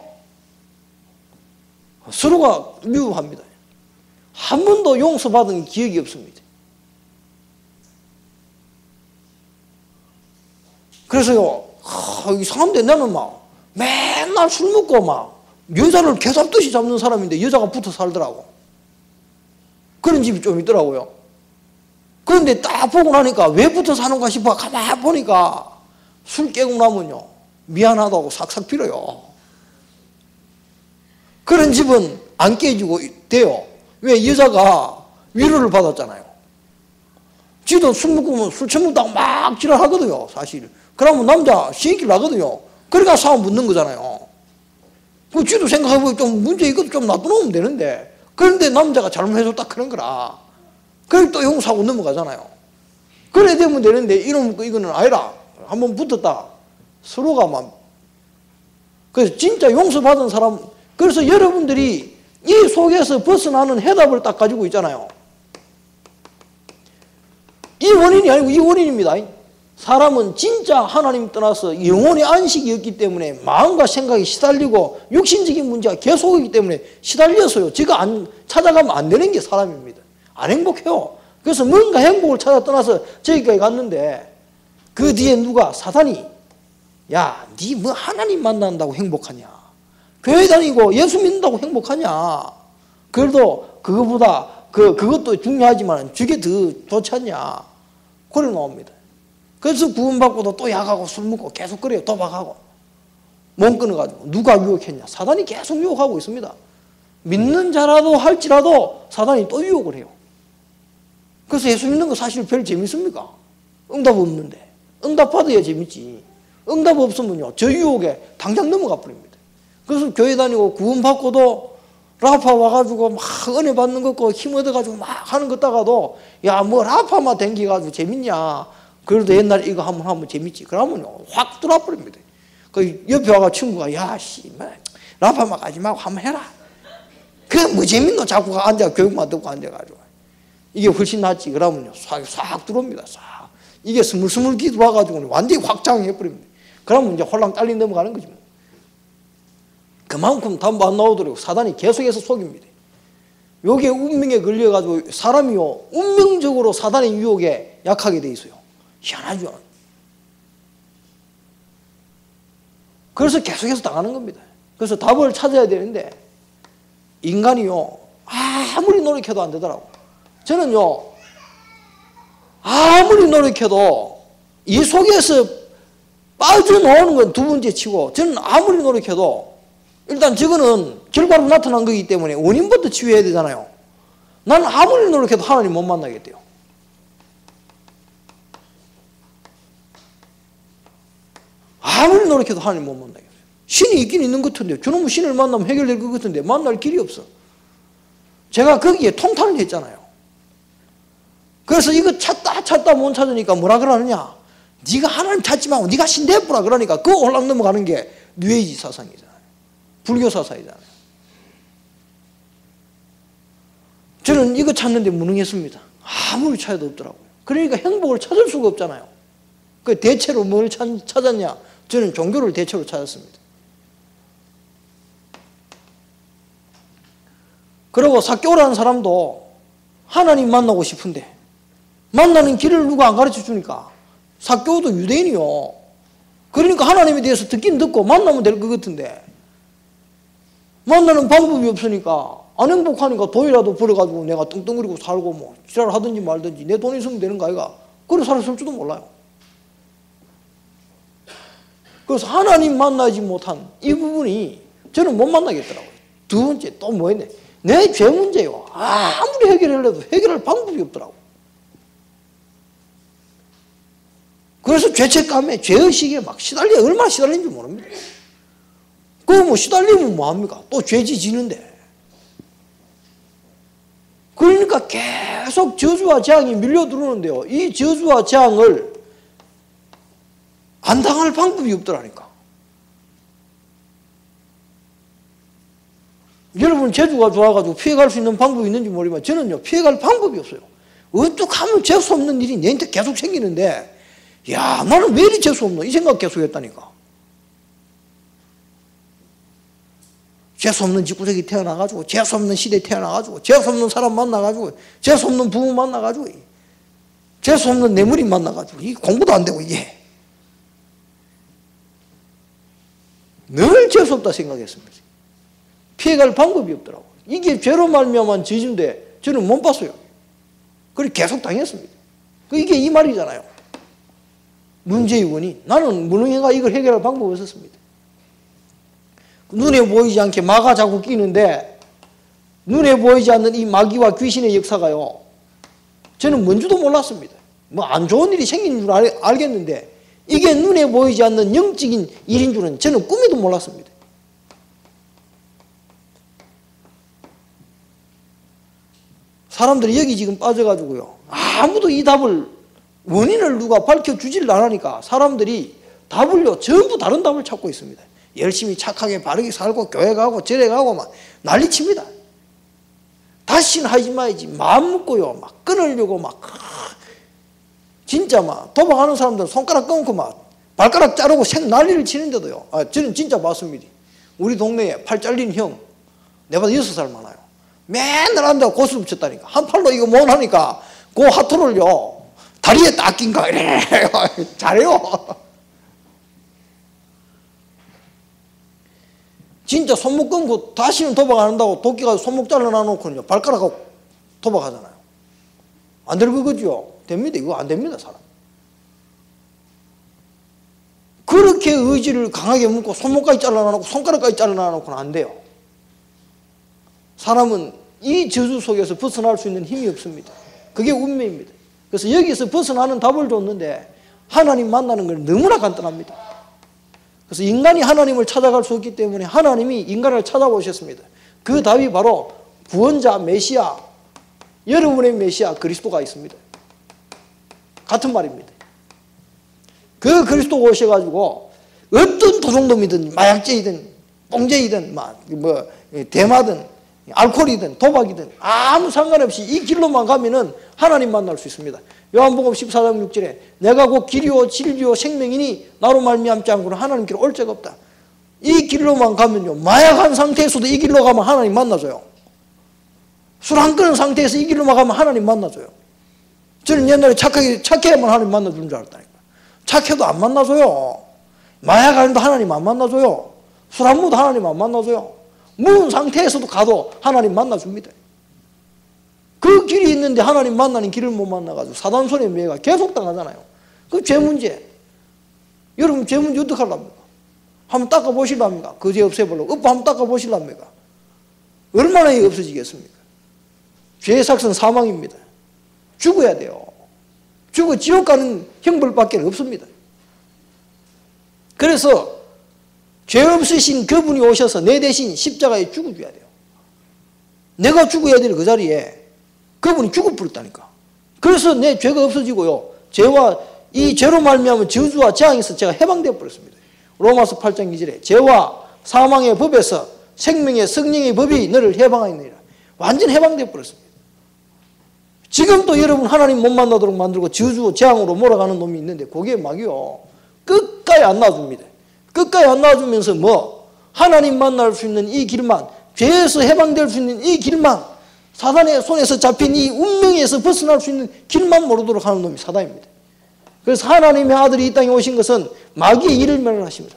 서로가 미워합니다. 한 번도 용서받은 기억이 없습니다. 그래서요 이상한데 나는 막 맨날 술 먹고 막 여자를 개잡듯이 잡는 사람인데 여자가 붙어 살더라고. 그런 집이 좀 있더라고요. 그런데 딱 보고 나니까 왜 붙어 사는가 싶어 가만히 보니까 술 깨고 나면요 미안하다고 삭삭 빌어요. 그런 집은 안 깨지고 돼요. 왜? 여자가 위로를 받았잖아요. 지도 술 먹고 술 처먹다가 막 지랄하거든요 사실. 그러면 남자 시인길 나거든요. 그러니까 싸움 붙는 거잖아요. 그 쥐도 생각해보면 좀 문제 이것도 좀 놔두면 되는데 그런데 남자가 잘못해서 딱 그런 거라. 그래 또 용서하고 넘어가잖아요. 그래 되면 되는데 이거는 아니라 한번 붙었다. 서로가 막 그래서 진짜 용서받은 사람 그래서 여러분들이 이 속에서 벗어나는 해답을 딱 가지고 있잖아요. 이 원인이 아니고 이 원인입니다. 사람은 진짜 하나님 떠나서 영혼의 안식이 없기 때문에 마음과 생각이 시달리고 육신적인 문제가 계속이기 때문에 시달려서요. 제가 찾아가면 안 되는 게 사람입니다. 안 행복해요. 그래서 뭔가 행복을 찾아 떠나서 저기까지 갔는데 그 뒤에 누가 사단이 야, 니 뭐 하나님 만난다고 행복하냐? 교회 다니고 예수 믿는다고 행복하냐? 그래도 그거보다 그것도 중요하지만 저게 더 좋지 않냐? 그래 나옵니다. 그래서 구원받고도 또 약하고 술 먹고 계속 그래요. 도박하고. 몸 끊어가지고. 누가 유혹했냐? 사단이 계속 유혹하고 있습니다. 믿는 자라도 할지라도 사단이 또 유혹을 해요. 그래서 예수 믿는 거 사실 별 재밌습니까? 응답 없는데. 응답 받아야 재밌지. 응답 없으면요. 저 유혹에 당장 넘어가 버립니다. 그래서 교회 다니고 구원받고도 라파 와가지고 막 은혜 받는 거 없고 힘 얻어가지고 막 하는 것 다가도 야, 뭐 라파만 댕겨가지고 재밌냐? 그래도 옛날에 이거 한번 하면 재밌지. 그러면요, 확 뚫어버립니다. 그 옆에 와가 친구가, 야, 씨, 라파만 가지 말고 한번 해라. 그게 뭐 재밌노? 자꾸 앉아, 교육만 듣고 앉아가지고. 이게 훨씬 낫지. 그러면요, 싹 들어옵니다. 싹. 이게 스물스물 기도와가지고 완전히 확장해버립니다. 그러면 이제 홀랑 딸리 넘어가는 거지. 뭐. 그만큼 담보 안 나오도록 사단이 계속해서 속입니다. 요게 운명에 걸려가지고 사람이요, 운명적으로 사단의 유혹에 약하게 돼 있어요. 희한하죠. 그래서 계속해서 당하는 겁니다. 그래서 답을 찾아야 되는데 인간이요 아무리 노력해도 안 되더라고. 저는요 아무리 노력해도 이 속에서 빠져나오는 건 두 번째 치고 저는 아무리 노력해도 일단 저거는 결과로 나타난 거기 때문에 원인부터 치유해야 되잖아요. 나는 아무리 노력해도 하나님 못 만나겠대요. 아무리 노력해도 하나님 못 만나겠어요. 신이 있긴 있는 것 같은데 저놈은 신을 만나면 해결될 것 같은데 만날 길이 없어. 제가 거기에 통탄을 했잖아요. 그래서 이거 찾다 못 찾으니까 뭐라 그러느냐. 네가 하나님 찾지 말고 네가 신대부라 그러니까 그 올락 넘어가는 게 뉴에이지 사상이잖아요. 불교 사상이잖아요. 저는 이거 찾는데 무능했습니다. 아무리 찾아도 없더라고요. 그러니까 행복을 찾을 수가 없잖아요. 그 대체로 뭘 찾았냐? 저는 종교를 대체로 찾았습니다. 그리고 사교라는 사람도 하나님 만나고 싶은데 만나는 길을 누가 안 가르쳐 주니까 사교도 유대인이요. 그러니까 하나님에 대해서 듣긴 듣고 만나면 될 것 같은데 만나는 방법이 없으니까 안 행복하니까 돈이라도 벌어가지고 내가 뚱뚱거리고 살고 뭐 지랄을 하든지 말든지 내 돈 있으면 되는 거 아이가. 그래 살았을지도 몰라요. 그래서 하나님 만나지 못한 이 부분이 저는 못 만나겠더라고요. 두 번째 또 뭐였네. 내 죄 문제요. 아무리 해결하려도 해결할 방법이 없더라고. 그래서 죄책감에 죄의식에 막 얼마나 시달리는지 모릅니다. 그거 뭐 시달리면 뭐합니까? 또 죄지 지는데. 그러니까 계속 저주와 재앙이 밀려 들어오는데요. 이 저주와 재앙을 안 당할 방법이 없더라니까. 여러분 재주가 좋아가지고 피해갈 수 있는 방법이 있는지 모르지만 저는요 피해갈 방법이 없어요. 어떻게 하면 재수 없는 일이 내한테 계속 생기는데 야 나는 왜 이리 재수 없노? 이 생각 계속 했다니까. 재수 없는 집구석이 태어나가지고 재수 없는 시대에 태어나가지고 재수 없는 사람 만나가지고 재수 없는 부모 만나가지고 재수 없는 뇌물이 만나가지고 이 공부도 안 되고 이게 늘 재수 없다 생각했습니다. 피해갈 방법이 없더라고요. 이게 죄로 말미암은 죄인데 저는 못 봤어요. 그래서 계속 당했습니다. 이게 이 말이잖아요. 문제의 원인. 나는 무능해가 이걸 해결할 방법이 없었습니다. 눈에 보이지 않게 마가 자꾸 끼는데 눈에 보이지 않는 이 마귀와 귀신의 역사가요. 저는 뭔지도 몰랐습니다. 뭐 안 좋은 일이 생긴 줄 알겠는데 이게 눈에 보이지 않는 영적인 일인 줄은 저는 꿈에도 몰랐습니다. 사람들이 여기 지금 빠져가지고요. 아무도 이 답을 원인을 누가 밝혀주지를 않으니까 사람들이 답을요 전부 다른 답을 찾고 있습니다. 열심히 착하게 바르게 살고 교회 가고 절에 가고 막 난리칩니다. 다시는 하지 말지 마음 먹고요 막 끊으려고 막 진짜 막 도박하는 사람들 손가락 끊고 막 발가락 자르고 생 난리를 치는데도요. 저는 진짜 봤습니다. 우리 동네에 팔 잘린 형 내보다 6살 많아요. 맨날 앉아 고수 붙였다니까. 한 팔로 이거 못 하니까 그 하토를요 다리에 딱 낀가 이래 잘해요. 진짜 손목 끊고 다시는 도박 안 한다고 도끼가 손목 잘라놔놓고는요 발가락하고 도박하잖아요. 안 될 거죠? 됩니다. 이거 안 됩니다. 사람. 그렇게 의지를 강하게 묶고 손목까지 잘라놔놓고 손가락까지 잘라놔놓고는 안 돼요. 사람은 이 저주 속에서 벗어날 수 있는 힘이 없습니다. 그게 운명입니다. 그래서 여기서 벗어나는 답을 줬는데 하나님 만나는 건 너무나 간단합니다. 그래서 인간이 하나님을 찾아갈 수 없기 때문에 하나님이 인간을 찾아오셨습니다. 그 답이 바로 구원자 메시아, 여러분의 메시아 그리스도가 있습니다. 같은 말입니다. 그 그리스도 오셔가지고 어떤 도둑놈이든 마약죄이든 뽕죄이든 대마든 알코올이든 도박이든 아무 상관없이 이 길로만 가면은 하나님 만날 수 있습니다. 요한복음 14장 6절에 내가 곧 길이요 진리요 생명이니 나로 말미암지 않고는 하나님 길로 올 자가 없다. 이 길로만 가면요 마약한 상태에서도 이 길로 가면 하나님 만나줘요. 술 안 끊은 상태에서 이 길로만 가면 하나님 만나줘요. 저는 옛날에 착해야만 하나님 만나주는 줄 알았다니까. 착해도 안 만나줘요. 마약 안 해도 하나님 안 만나줘요. 술 안 먹어도 하나님 안 만나줘요. 무은 상태에서도 가도 하나님 만나줍니다. 그 길이 있는데 하나님 만나는 길을 못 만나가지고 사단 손에 매가 계속 당하잖아요. 그 죄 문제. 여러분 죄 문제 어떻게 하랍니까? 한번 닦아보실랍니까? 그 죄 없애보려고. 한번 닦아보실랍니까? 얼마나 없어지겠습니까? 죄의 삭은 사망입니다. 죽어야 돼요. 죽어 지옥 가는 형벌밖에 없습니다. 그래서 죄 없으신 그분이 오셔서 내 대신 십자가에 죽어줘야 돼요. 내가 죽어야 될 그 자리에 그분이 죽어버렸다니까. 그래서 내 죄가 없어지고요. 죄와 이 죄로 말미암은 저주와 재앙에서 제가 해방되어 버렸습니다. 로마서 8장 2절에 죄와 사망의 법에서 생명의 성령의 법이 너를 해방하였느니라. 완전 해방되어 버렸습니다. 지금도 여러분 하나님 못 만나도록 만들고 저주 재앙으로 몰아가는 놈이 있는데 그게 막이요. 끝까지 안 놔줍니다. 끝까지 안 놔주면서 뭐 하나님 만날 수 있는 이 길만, 죄에서 해방될 수 있는 이 길만, 사단의 손에서 잡힌 이 운명에서 벗어날 수 있는 길만 모르도록 하는 놈이 사단입니다. 그래서 하나님의 아들이 이 땅에 오신 것은 마귀의 일을 멸하십니다.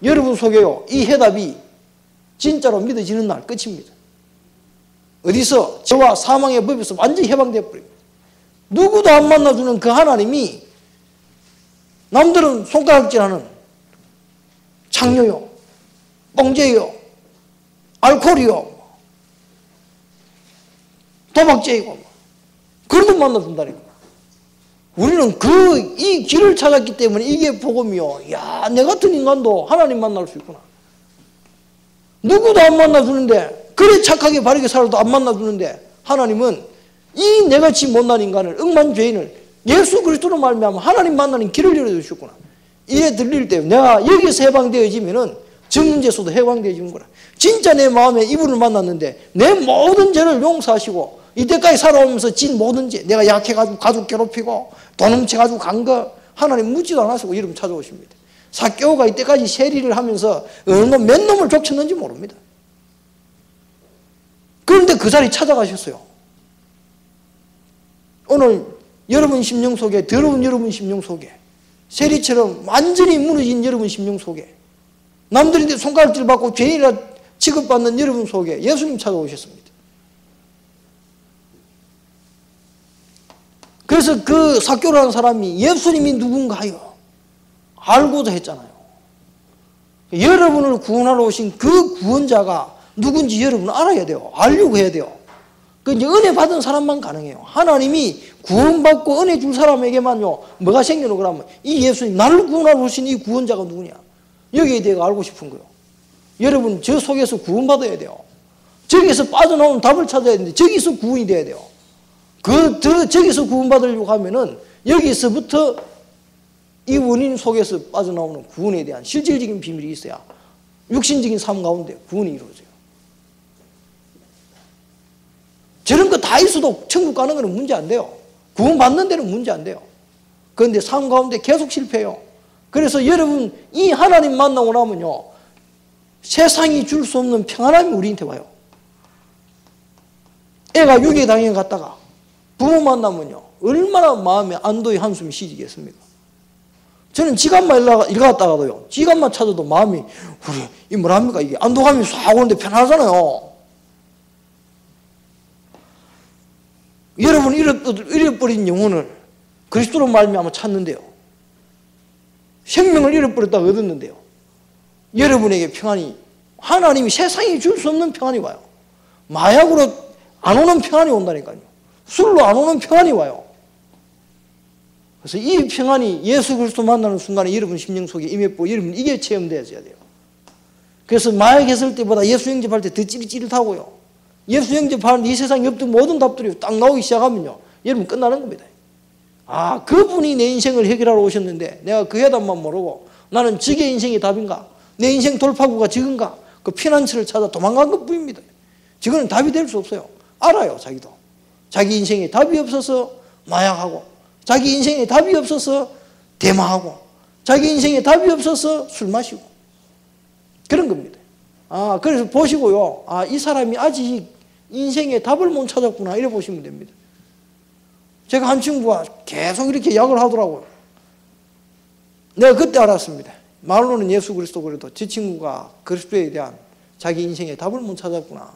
여러분 속에요, 이 해답이 진짜로 믿어지는 날 끝입니다. 어디서? 죄와 사망의 법에서 완전히 해방되어 버립니다. 누구도 안 만나주는 그 하나님이 남들은 손가락질하는 창녀요, 뻥죄요, 알코올이요, 도박죄이고 그런 걸 만나준다니까. 우리는 이 길을 찾았기 때문에 이게 복음이요. 야, 내 같은 인간도 하나님 만날 수 있구나. 누구도 안 만나주는데, 그래 착하게 바르게 살아도 안 만나주는데, 하나님은 이 내같이 못난 인간을, 억만죄인을 예수 그리스도로 말미암아 하나님 만나는 길을 열어주셨구나. 이에 들릴 때 내가 여기서 해방되어지면은 정죄에서도 해방되어지는 거라. 진짜 내 마음에 이분을 만났는데 내 모든 죄를 용서하시고 이때까지 살아오면서 진 모든 죄, 내가 약해가지고 가족 괴롭히고 돈 훔쳐가지고 간 거 하나님 묻지도 않았고 여러분 찾아오십니다. 삭개오가 이때까지 세리를 하면서 어느 놈 몇 놈을 족쳤는지 모릅니다. 그런데 그 자리 찾아가셨어요. 오늘 여러분 심령 속에, 더러운 여러분 심령 속에, 세리처럼 완전히 무너진 여러분 심령 속에, 남들인데 손가락질 받고 죄인이라 취급받는 여러분 속에 예수님 찾아오셨습니다. 그래서 그 삭개오라는 사람이 예수님이 누군가요? 알고자 했잖아요. 여러분을 구원하러 오신 그 구원자가 누군지 여러분은 알아야 돼요. 알려고 해야 돼요. 그 이제 은혜 받은 사람만 가능해요. 하나님이 구원받고 은혜 줄 사람에게만요, 뭐가 생겨노 그러면 이 예수님, 나를 구원하러 오신 이 구원자가 누구냐? 여기에 대해 알고 싶은 거예요. 여러분, 저 속에서 구원받아야 돼요. 저기서 빠져나오는 답을 찾아야 되는데, 저기서 구원이 돼야 돼요. 저기서 구원받으려고 하면은, 여기서부터 이 원인 속에서 빠져나오는 구원에 대한 실질적인 비밀이 있어야 육신적인 삶 가운데 구원이 이루어져요. 저런 거 다 있어도 천국 가는 거는 문제 안 돼요. 구원받는 데는 문제 안 돼요. 그런데 삶 가운데 계속 실패해요. 그래서 여러분, 이 하나님 만나고 나면요, 세상이 줄 수 없는 평안함이 우리한테 와요. 애가 유괴당해 갔다가 부모 만나면요, 얼마나 마음에 안도의 한숨이 쉬지겠습니까? 저는 지갑만 일갔다가도요, 지갑만 찾아도 마음이, 우리, 이 뭐랍니까? 이게 안도감이 싹 오는데 편하잖아요. 여러분, 잃어버린 영혼을 그리스도로 말미암아 찾는데요, 생명을 잃어버렸다가 얻었는데요, 여러분에게 평안이, 하나님이 세상이 줄 수 없는 평안이 와요. 마약으로 안 오는 평안이 온다니까요. 술로 안 오는 평안이 와요. 그래서 이 평안이 예수 그리스도 만나는 순간에 여러분 심령 속에 임했고, 여러분 이게 체험되어져야 돼요. 그래서 마약 했을 때보다 예수 영접할 때 더 찌릿찌릿하고요, 예수 영접하는데 이 세상에 없던 모든 답들이 딱 나오기 시작하면요, 여러분 끝나는 겁니다. 아, 그분이 내 인생을 해결하러 오셨는데 내가 그 해답만 모르고 나는 저게 인생의 답인가? 내 인생 돌파구가 저건가? 그 피난처를 찾아 도망간 것 뿐입니다. 저거는 답이 될 수 없어요. 알아요, 자기도. 자기 인생에 답이 없어서 마약하고, 자기 인생에 답이 없어서 대마하고, 자기 인생에 답이 없어서 술 마시고, 그런 겁니다. 아, 그래서 보시고요, 아, 이 사람이 아직 인생에 답을 못 찾았구나, 이래 보시면 됩니다. 제가 한 친구가 계속 이렇게 약을 하더라고요. 내가 그때 알았습니다. 말로는 예수 그리스도, 그래도 저 친구가 그리스도에 대한 자기 인생에 답을 못 찾았구나.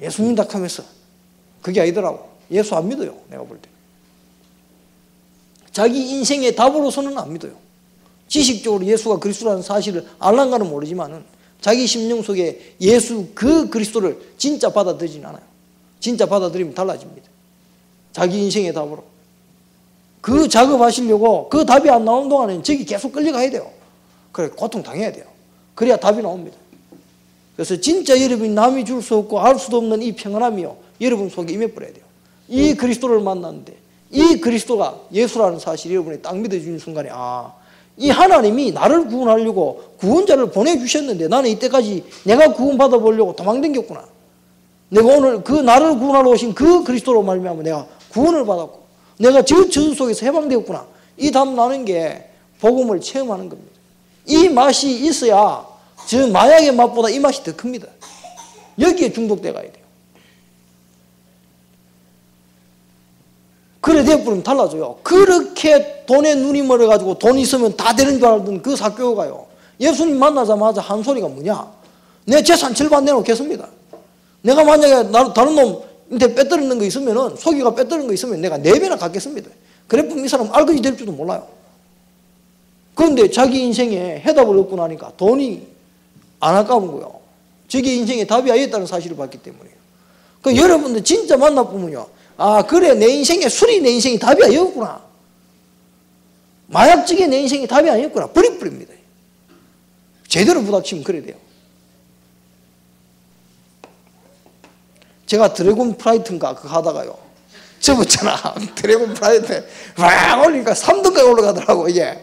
예수 믿다 하면서 그게 아니더라고. 예수 안 믿어요, 내가 볼 때. 자기 인생의 답으로서는 안 믿어요. 지식적으로 예수가 그리스도라는 사실을 알랑가는 모르지만은 자기 심령 속에 예수 그 그리스도를 진짜 받아들이진 않아요. 진짜 받아들이면 달라집니다. 자기 인생의 답으로. 그 작업하시려고 그 답이 안 나오는 동안에는 저기 계속 끌려가야 돼요. 그래, 고통당해야 돼요. 그래야 답이 나옵니다. 그래서 진짜 여러분이 남이 줄 수 없고 알 수도 없는 이 평안함이요, 여러분 속에 임해버려야 돼요. 이 그리스도를 만났는데 이 그리스도가 예수라는 사실을 여러분이 딱 믿어주는 순간에, 이 하나님이 나를 구원하려고 구원자를 보내주셨는데 나는 이때까지 내가 구원받아 보려고 도망다녔구나. 내가 오늘 그 나를 구원하러 오신 그 그리스도로 말미암아 내가 구원을 받았고 내가 저 저주 속에서 해방되었구나. 이 답 나는 게 복음을 체험하는 겁니다. 이 맛이 있어야 저 마약의 맛보다 이 맛이 더 큽니다. 여기에 중독돼 가야 돼요. 그래 되어버리면 달라져요. 그렇게 돈에 눈이 멀어가지고 돈 있으면 다 되는 줄 알던 그 삭개오가요, 예수님 만나자마자 한 소리가 뭐냐? 내 재산 절반 내놓겠습니다. 내가 만약에 다른 놈한테 빼뜨리는 거 있으면은, 소기가 빼뜨리는 거 있으면 내가 4배나 갚겠습니다. 그래 보면 이 사람 알거지 될 줄도 몰라요. 그런데 자기 인생에 해답을 얻고 나니까 돈이 안 아까운 거예요. 자기 인생에 답이 아니었다는 사실을 봤기 때문에요. 그 여러분들 진짜 만나보면요, 그래 내 인생에 술이 내 인생이 답이 아니었구나, 마약적인 내 인생이 답이 아니었구나, 버립니다. 제대로 부닥치면 그래야 돼요. 제가 드래곤 프라이트인가 그거 하다가요, 접었잖아. 드래곤 프라이트 막 올리니까 3등까지 올라가더라고 이게.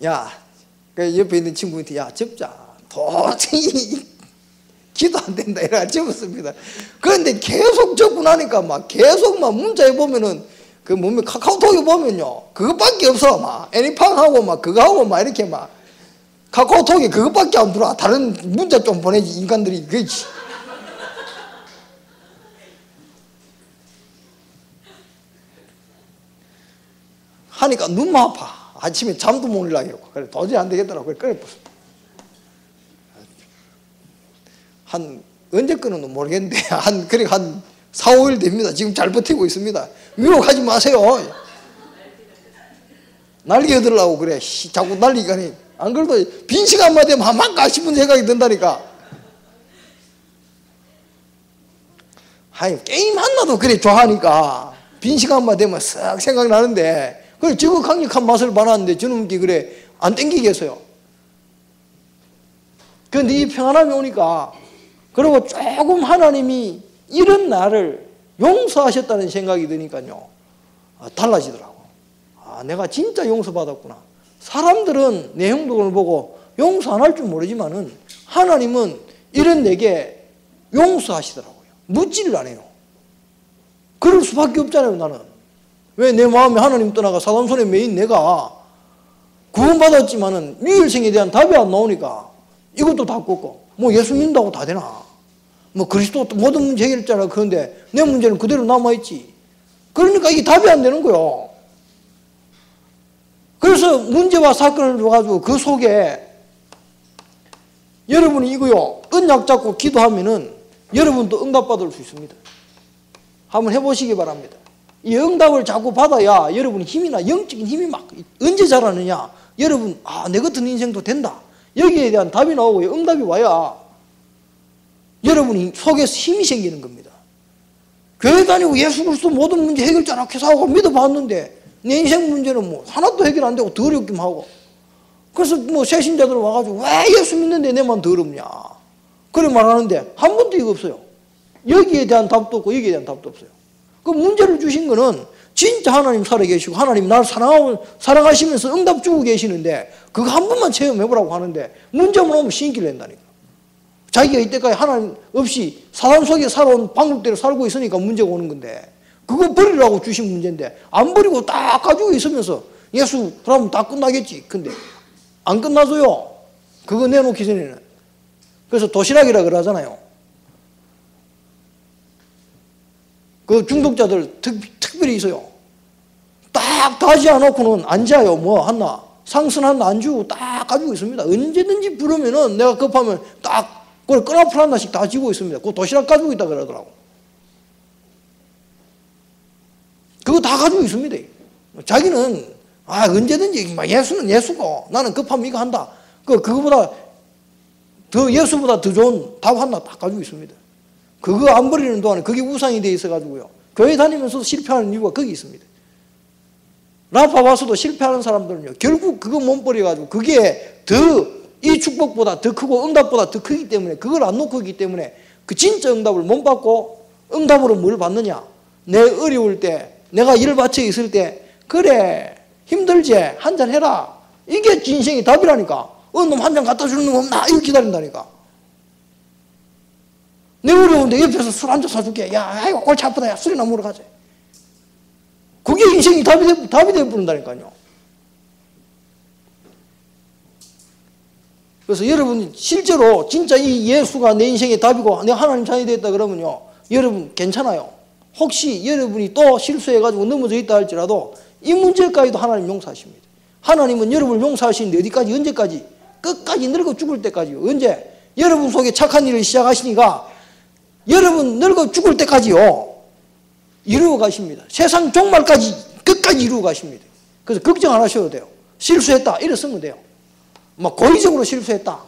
야, 그 옆에 있는 친구한테, 야 접자, 도저히 기도 안 된다 이래가 접었습니다. 그런데 계속 접고 나니까 막 계속 막 문자에 보면은 그 몸에 카카오톡에 보면요 그것밖에 없어. 막 애니팡하고 막 그거 하고 막 이렇게 막 카카오톡에 그것밖에 안 들어와. 다른 문자 좀 보내지 인간들이. 그렇지. 하니까 눈만 아파. 아침에 잠도 못 일라고. 그래 도저히 안 되겠더라고. 그래 끊어버렸어. 한 언제 끊었는지 모르겠는데 한 4, 5일 됩니다. 지금 잘 버티고 있습니다. 위로하지 마세요. 날개 얻으려고 그래. 자꾸 날리니까 안 그래도 빈 시간만 되면 막 가 싶은 생각이 든다니까. 게임 하나도 그래 좋아하니까 빈 시간만 되면 쓱 생각나는데, 그래 저거 강력한 맛을 받았는데 저놈 게 그래 안 땡기겠어요. 그런데 이 평안함이 오니까, 그리고 조금 하나님이 이런 나를 용서하셨다는 생각이 드니까요, 달라지더라고. 내가 진짜 용서받았구나. 사람들은 내 행동을 보고 용서 안 할 줄 모르지만은 하나님은 이런 내게 용서하시더라고요. 묻지를 안 해요. 그럴 수밖에 없잖아요. 나는 왜 내 마음에 하나님 떠나가 사단 손에 매인 내가 구원받았지만은 유일성에 대한 답이 안 나오니까 이것도 다 꺾고, 뭐 예수 믿는다고 다 되나, 뭐 그리스도 모든 문제 해결했잖아. 그런데 내 문제는 그대로 남아있지. 그러니까 이게 답이 안 되는 거예요. 그래서 문제와 사건을 줘가지고 그 속에 여러분이 이거요, 언약 잡고 기도하면은 여러분도 응답받을 수 있습니다. 한번 해보시기 바랍니다. 이 응답을 자꾸 받아야 여러분이 힘이나 영적인 힘이 막 언제 자라느냐, 여러분 내 같은 인생도 된다, 여기에 대한 답이 나오고 응답이 와야 여러분이 속에서 힘이 생기는 겁니다. 교회 다니고 예수 그리스도 모든 문제 해결자라 해서 믿어봤는데 내 인생 문제는 뭐 하나도 해결 안 되고 더 어렵기만 하고, 그래서 뭐 새신자들 와가지고 왜 예수 믿는데 내만 더럽냐 그래 말하는데 한 번도 이거 없어요. 여기에 대한 답도 없고 여기에 대한 답도 없어요. 그 문제를 주신 거는 진짜 하나님 살아계시고 하나님 나를 사랑하시면서 응답 주고 계시는데 그거 한 번만 체험해보라고 하는데 문제만 오면 신기를 낸다니까. 자기가 이때까지 하나님 없이 사단 속에 살아온 방법대로 살고 있으니까 문제가 오는 건데, 그거 버리라고 주신 문제인데 안 버리고 딱 가지고 있으면서 예수 그러면 다 끝나겠지. 근데 안 끝나줘요. 그거 내놓기 전에는. 그래서 도시락이라 그러잖아요. 그 중독자들 특별히 있어요. 딱 다지 않고는 안 자요. 뭐 하나 상선 하나 안 주고 딱 가지고 있습니다. 언제든지 부르면은 내가 급하면 딱 그걸 끈앞을 하나씩 다 쥐고 있습니다. 그 도시락 가지고 있다 그러더라고. 그거 다 가지고 있습니다. 자기는 언제든지 예수는 예수고 나는 급하면 이거 한다. 그거보다 더 예수보다 더 좋은 답 하나 다 가지고 있습니다. 그거 안 버리는 동안에 그게 우상이 돼 있어가지고요, 교회 다니면서도 실패하는 이유가 거기 있습니다. 라파 와서도 실패하는 사람들은요, 결국 그거 몸버려가지고 그게 더 이 축복보다 더 크고 응답보다 더 크기 때문에 그걸 안 놓고 있기 때문에 그 진짜 응답을 못 받고 응답으로 뭘 받느냐? 내 어려울 때, 내가 일 받쳐 있을 때, 그래 힘들지? 한잔 해라. 이게 인생의 답이라니까. 놈 한 잔 갖다 주는 놈 없나? 이거 기다린다니까. 내 어려운데 옆에서 술 한 잔 사줄게. 야, 아이고 골치 아프다. 야, 술이나 먹으러 가자. 그게 인생이 답이 되어버린다니까요. 그래서 여러분 실제로 진짜 이 예수가 내 인생의 답이고 내가 하나님 자녀이 됐다 그러면요, 여러분 괜찮아요. 혹시 여러분이 또 실수해가지고 넘어져 있다 할지라도 이 문제까지도 하나님 용서하십니다. 하나님은 여러분을 용서하시는데 어디까지, 언제까지? 끝까지 늙어 죽을 때까지요. 언제? 여러분 속에 착한 일을 시작하시니까 여러분 늙어 죽을 때까지요 이루어 가십니다. 세상 종말까지 끝까지 이루어 가십니다. 그래서 걱정 안 하셔도 돼요. 실수했다 이래 쓰면 돼요. 막 고의적으로 실수했다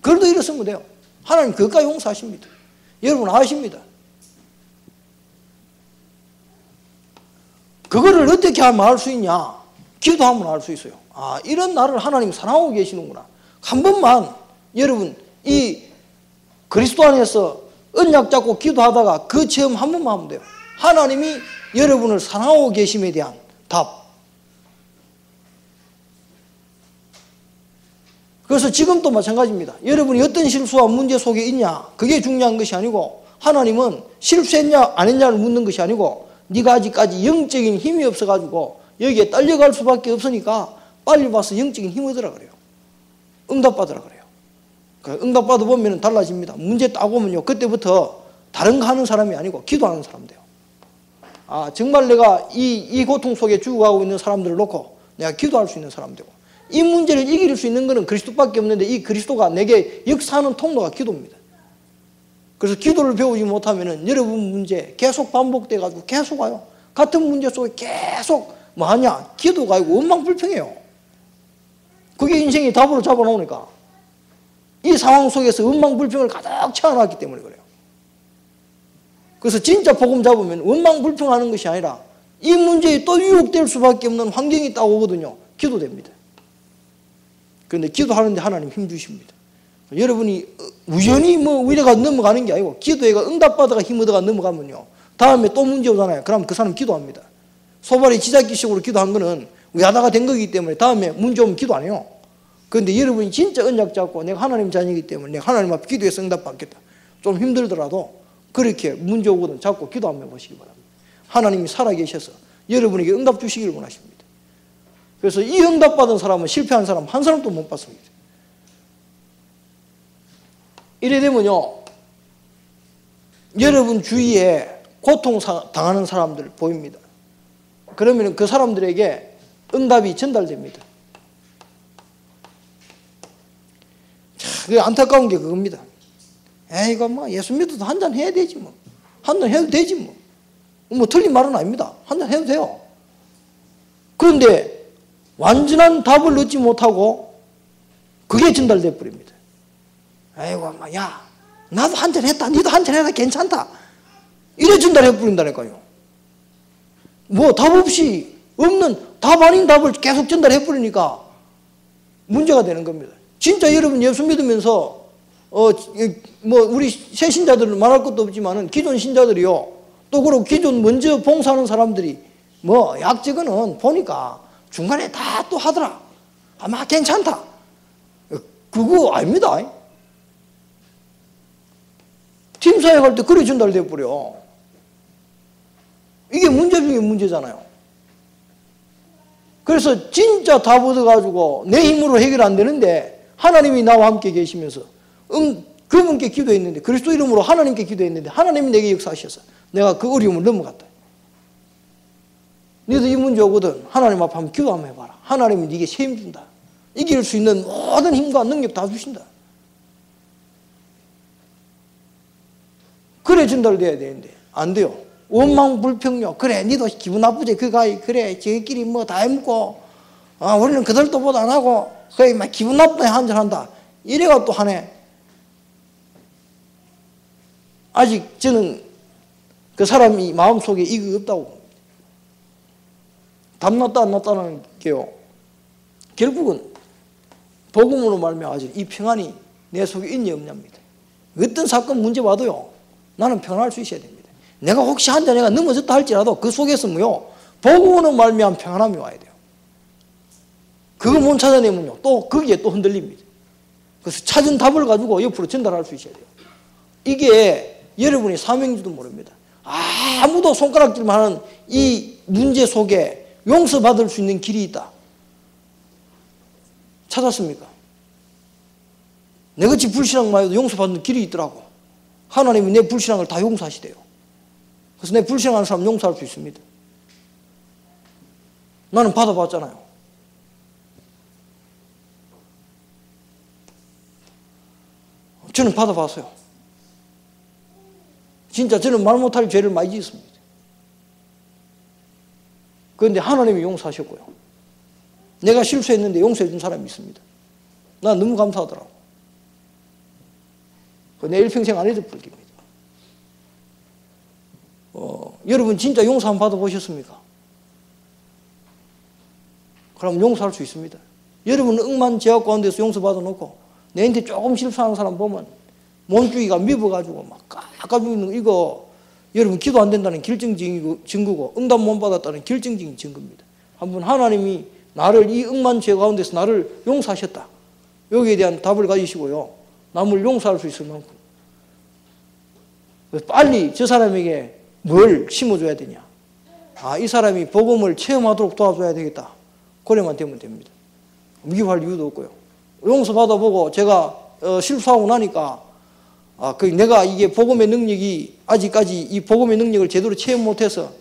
그래도 이래 쓰면 돼요. 하나님 그것까지 용서하십니다. 여러분 아십니다. 그거를 어떻게 하면 알 수 있냐? 기도하면 알 수 있어요. 아, 이런 나를 하나님 사랑하고 계시는구나. 한 번만 여러분 이 그리스도 안에서 언약 잡고 기도하다가 그 체험 한 번만 하면 돼요. 하나님이 여러분을 사랑하고 계심에 대한 답. 그래서 지금도 마찬가지입니다. 여러분이 어떤 실수와 문제 속에 있냐, 그게 중요한 것이 아니고, 하나님은 실수했냐 안 했냐를 묻는 것이 아니고, 네가 아직까지 영적인 힘이 없어가지고 여기에 딸려갈 수밖에 없으니까 빨리 와서 영적인 힘 얻으라 그래요. 응답받으라 그래요. 응답 받아보면 달라집니다. 문제 딱 오면요, 그때부터 다른 거 하는 사람이 아니고 기도하는 사람 돼요. 아, 정말 내가 이 고통 속에 죽어가고 있는 사람들을 놓고 내가 기도할 수 있는 사람 되고, 이 문제를 이길 수 있는 것은 그리스도밖에 없는데 이 그리스도가 내게 역사하는 통로가 기도입니다. 그래서 기도를 배우지 못하면 여러분 문제 계속 반복돼가지고 계속 와요. 같은 문제 속에 계속 뭐하냐? 기도가 아니고 원망불평해요. 그게 인생의 답으로 잡아놓으니까. 이 상황 속에서 원망불평을 가득 채워놨기 때문에 그래요. 그래서 진짜 복음 잡으면 원망불평하는 것이 아니라 이 문제에 또 유혹될 수밖에 없는 환경이 딱 오거든요. 기도됩니다. 그런데 기도하는데 하나님 힘 주십니다. 여러분이 우연히 뭐 위로가 넘어가는 게 아니고 기도해가 응답받아가 힘 얻어가 넘어가면요, 다음에 또 문제 오잖아요. 그럼 그 사람 기도합니다. 소발이 지잡기식으로 기도한 거는 위하다가 된 거기 때문에 다음에 문제 오면 기도 안 해요. 그런데 여러분이 진짜 언약 잡고 내가 하나님 자녀이기 때문에 내가 하나님 앞에 기도해서 응답받겠다, 좀 힘들더라도 그렇게 문제 오거든 잡고 기도 한번 해보시기 바랍니다. 하나님이 살아계셔서 여러분에게 응답 주시기를 원하십니다. 그래서 이 응답받은 사람은 실패한 사람 한 사람도 못 봤습니다. 이래 되면요, 여러분 주위에 고통 당하는 사람들 보입니다. 그러면 그 사람들에게 응답이 전달됩니다. 그 안타까운 게 그겁니다. 에이가 뭐 예수 믿어도 한잔 해야 되지 뭐, 한잔 해도 되지 뭐, 뭐 틀린 말은 아닙니다. 한잔 해도 돼요. 그런데 완전한 답을 얻지 못하고 그게 전달돼 버립니다. 아이고 막 야 나도 한잔 했다, 니도 한잔 해라, 괜찮다, 이래 전달해 버린다니까요. 뭐 답 없이 없는 답 아닌 답을 계속 전달해 버리니까 문제가 되는 겁니다. 진짜 여러분 예수 믿으면서 뭐 우리 새 신자들은 말할 것도 없지만은 기존 신자들이요, 또 그리고 기존 먼저 봉사하는 사람들이 뭐 약적은 보니까 중간에 다 또 하더라. 아마 괜찮다. 그거 아닙니다. 팀사회 갈 때 그래 전달돼 버려. 이게 문제 중에 문제잖아요. 그래서 진짜 답 얻어가지고 내 힘으로 해결 안 되는데 하나님이 나와 함께 계시면서 그분께 기도했는데, 그리스도 이름으로 하나님께 기도했는데 하나님이 내게 역사하셔서 내가 그 어려움을 넘어갔다. 너도 이 문제 오거든 하나님 앞에 한번 기도 한번 해봐라. 하나님이 네게 새 힘 준다. 이길 수 있는 모든 힘과 능력 다 주신다. 그래 전달돼야 되는데 안 돼요. 원망불평요. 그래 니도 기분 나쁘지 그가, 그래 저희끼리 뭐 다 해먹고 우리는 그들도 보도 안 하고 거의 막 기분 나쁘네 한잔한다, 이래가 또 하네. 아직 저는 그 사람이 마음속에 이거 없다고 봅니다. 답났다 안 났다는 게요, 결국은 복음으로 말미암아 이 평안이 내 속에 있냐 없냐입니다. 어떤 사건 문제 와도요, 나는 평안할 수 있어야 됩니다. 내가 혹시 한자 내가 넘어졌다 할지라도 그 속에서 복음으로 말미암아 평안함이 와야 돼요. 그거 못 찾아내면요, 또 거기에 또 흔들립니다. 그래서 찾은 답을 가지고 옆으로 전달할 수 있어야 돼요. 이게 여러분의 사명인지도 모릅니다. 아무도 손가락질만 하는 이 문제 속에 용서받을 수 있는 길이 있다. 찾았습니까? 내같이 불신앙만 해도 용서받는 길이 있더라고. 하나님이 내 불신앙을 다 용서하시대요. 그래서 내 불신앙하는 사람 용서할 수 있습니다. 나는 받아봤잖아요. 저는 받아봤어요. 진짜 저는 말 못할 죄를 많이 지었습니다. 그런데 하나님이 용서하셨고요. 내가 실수했는데 용서해 준 사람이 있습니다. 난 너무 감사하더라고. 내 일평생 안 잊어버릴 겁니다. 여러분 진짜 용서 한번 받아보셨습니까? 그럼 용서할 수 있습니다. 여러분 억만 죄악 가운데서 용서받아 놓고 내한테 조금 실수하는 사람 보면 몸주의가 미워가지고 막 깎아주고 있는 거, 이거 여러분 기도 안 된다는 결정적인 증거고 응답 못 받았다는 결정적인 증거입니다. 한번 하나님이 나를 이 억만 죄 가운데서 나를 용서하셨다, 여기에 대한 답을 가지시고요, 남을 용서할 수 있을 만큼 빨리 저 사람에게 뭘 심어줘야 되냐, 이 사람이 복음을 체험하도록 도와줘야 되겠다, 그래만 되면 됩니다. 미워할 이유도 없고요. 용서받아보고 제가 실수하고 나니까 내가 이게 복음의 능력이 아직까지 이 복음의 능력을 제대로 체험 못해서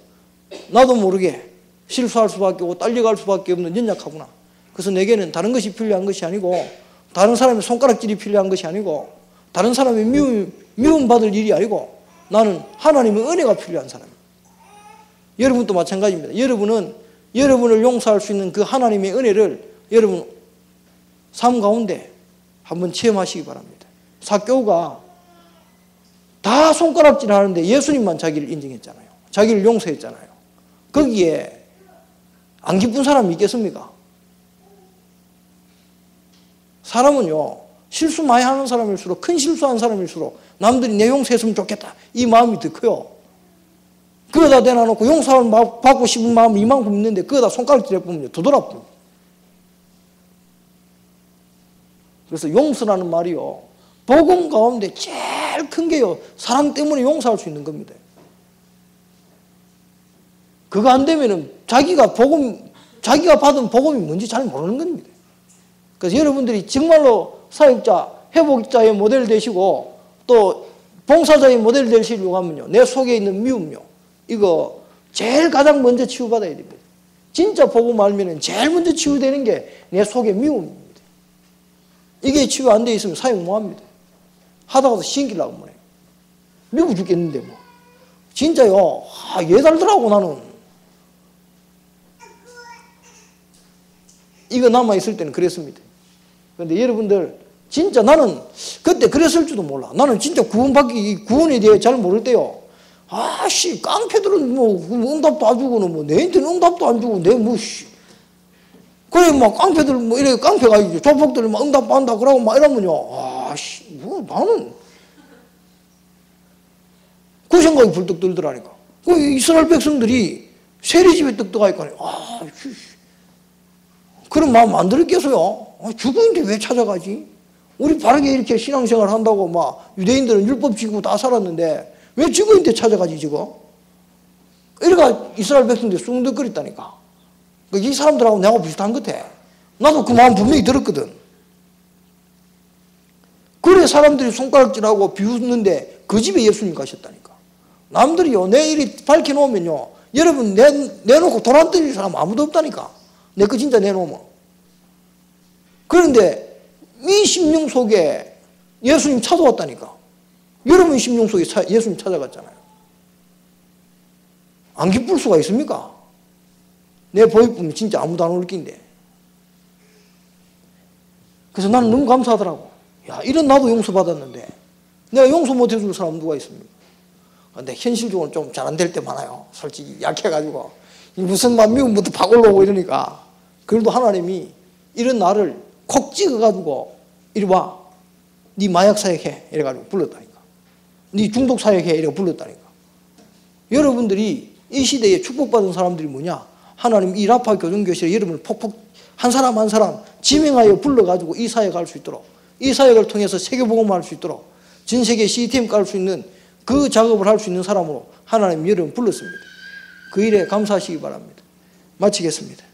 나도 모르게 실수할 수밖에 없고 딸려갈 수밖에 없는 연약하구나. 그래서 내게는 다른 것이 필요한 것이 아니고, 다른 사람의 손가락질이 필요한 것이 아니고, 다른 사람의 미움받을 일이 아니고, 나는 하나님의 은혜가 필요한 사람입니다. 여러분도 마찬가지입니다. 여러분은 여러분을 용서할 수 있는 그 하나님의 은혜를 여러분 삶 가운데 한번 체험하시기 바랍니다. 삭개오가 다 손가락질 하는데 예수님만 자기를 인정했잖아요. 자기를 용서했잖아요. 거기에 안 기쁜 사람이 있겠습니까? 사람은요, 실수 많이 하는 사람일수록, 큰 실수하는 사람일수록 남들이 내 용서했으면 좋겠다, 이 마음이 더 커요. 그거다 대놔놓고 용서를 받고 싶은 마음이 이만큼 있는데 그거다 손가락질 해보면 더 돌아봅니다. 그래서 용서라는 말이요, 복음 가운데 제일 큰 게요, 사랑 때문에 용서할 수 있는 겁니다. 그거 안 되면은 자기가 받은 복음이 뭔지 잘 모르는 겁니다. 그래서 여러분들이 정말로 사역자, 회복자의 모델 되시고 또 봉사자의 모델 되시려고 하면요, 내 속에 있는 미움요, 이거 제일 가장 먼저 치유받아야 됩니다. 진짜 복음 알면은 제일 먼저 치유되는 게 내 속에 미움입니다. 이게 치유 안 돼 있으면 사역 못 합니다. 하다가도 신기라고 뭐래. 미워 죽겠는데 뭐. 진짜요, 예달더라고 나는. 이거 남아있을 때는 그랬습니다. 그런데 여러분들, 진짜 나는 그때 그랬을 줄도 몰라. 나는 진짜 구원에 대해 잘 모를 때요, 깡패들은 응답도 안 주고는 내한테는 응답도 안 주고, 그래, 깡패들, 이렇게 깡패가 조폭들 응답 한다 그러고 이러면요, 나는 그 생각이 불떡 들더라니까. 그 이스라엘 백성들이 세리집에 떡 들어가니까, 그런 마음 안 들었겠어요? 죽은데 왜 찾아가지? 우리 바르게 이렇게 신앙생활 한다고 유대인들은 율법 지키고 다 살았는데 왜 죽은데 찾아가지 지금? 이래가 이스라엘 백성들이 쑥덕거렸다니까. 이 사람들하고 내가 비슷한 것 같아. 나도 그 마음 분명히 들었거든. 그래 사람들이 손가락질하고 비웃는데 그 집에 예수님 가셨다니까. 남들이요, 내 일이 밝혀놓으면요, 여러분 내놓고 돈 안 들일 사람 아무도 없다니까. 내 거 진짜 내놓으면. 그런데 이 심령 속에 예수님 찾아왔다니까. 여러분 심령 속에 예수님 찾아갔잖아요. 안 기쁠 수가 있습니까? 내 보이품이 진짜 아무도 안 올 낀데. 그래서 나는 너무 감사하더라고. 이런 나도 용서받았는데 내가 용서 못 해줄 사람 누가 있습니까? 근데 현실적으로 좀 잘 안 될 때 많아요. 솔직히 약해가지고 무슨 막 미움부터 팍 올라오고 이러니까. 그래도 하나님이 이런 나를 콕 찍어가지고 이리 와. 네 마약 사역해. 이래가지고 불렀다니까. 네 중독 사역해. 이래가 불렀다니까. 여러분들이 이 시대에 축복받은 사람들이 뭐냐? 하나님 이 라파 교정교실에 여러분을 폭폭 한 사람 한 사람 지명하여 불러가지고 이 사역할 수 있도록, 이 사역을 통해서 세계복음을 할 수 있도록 전 세계 CTM 깔 수 있는 그 작업을 할 수 있는 사람으로 하나님 여러분 불렀습니다. 그 일에 감사하시기 바랍니다. 마치겠습니다.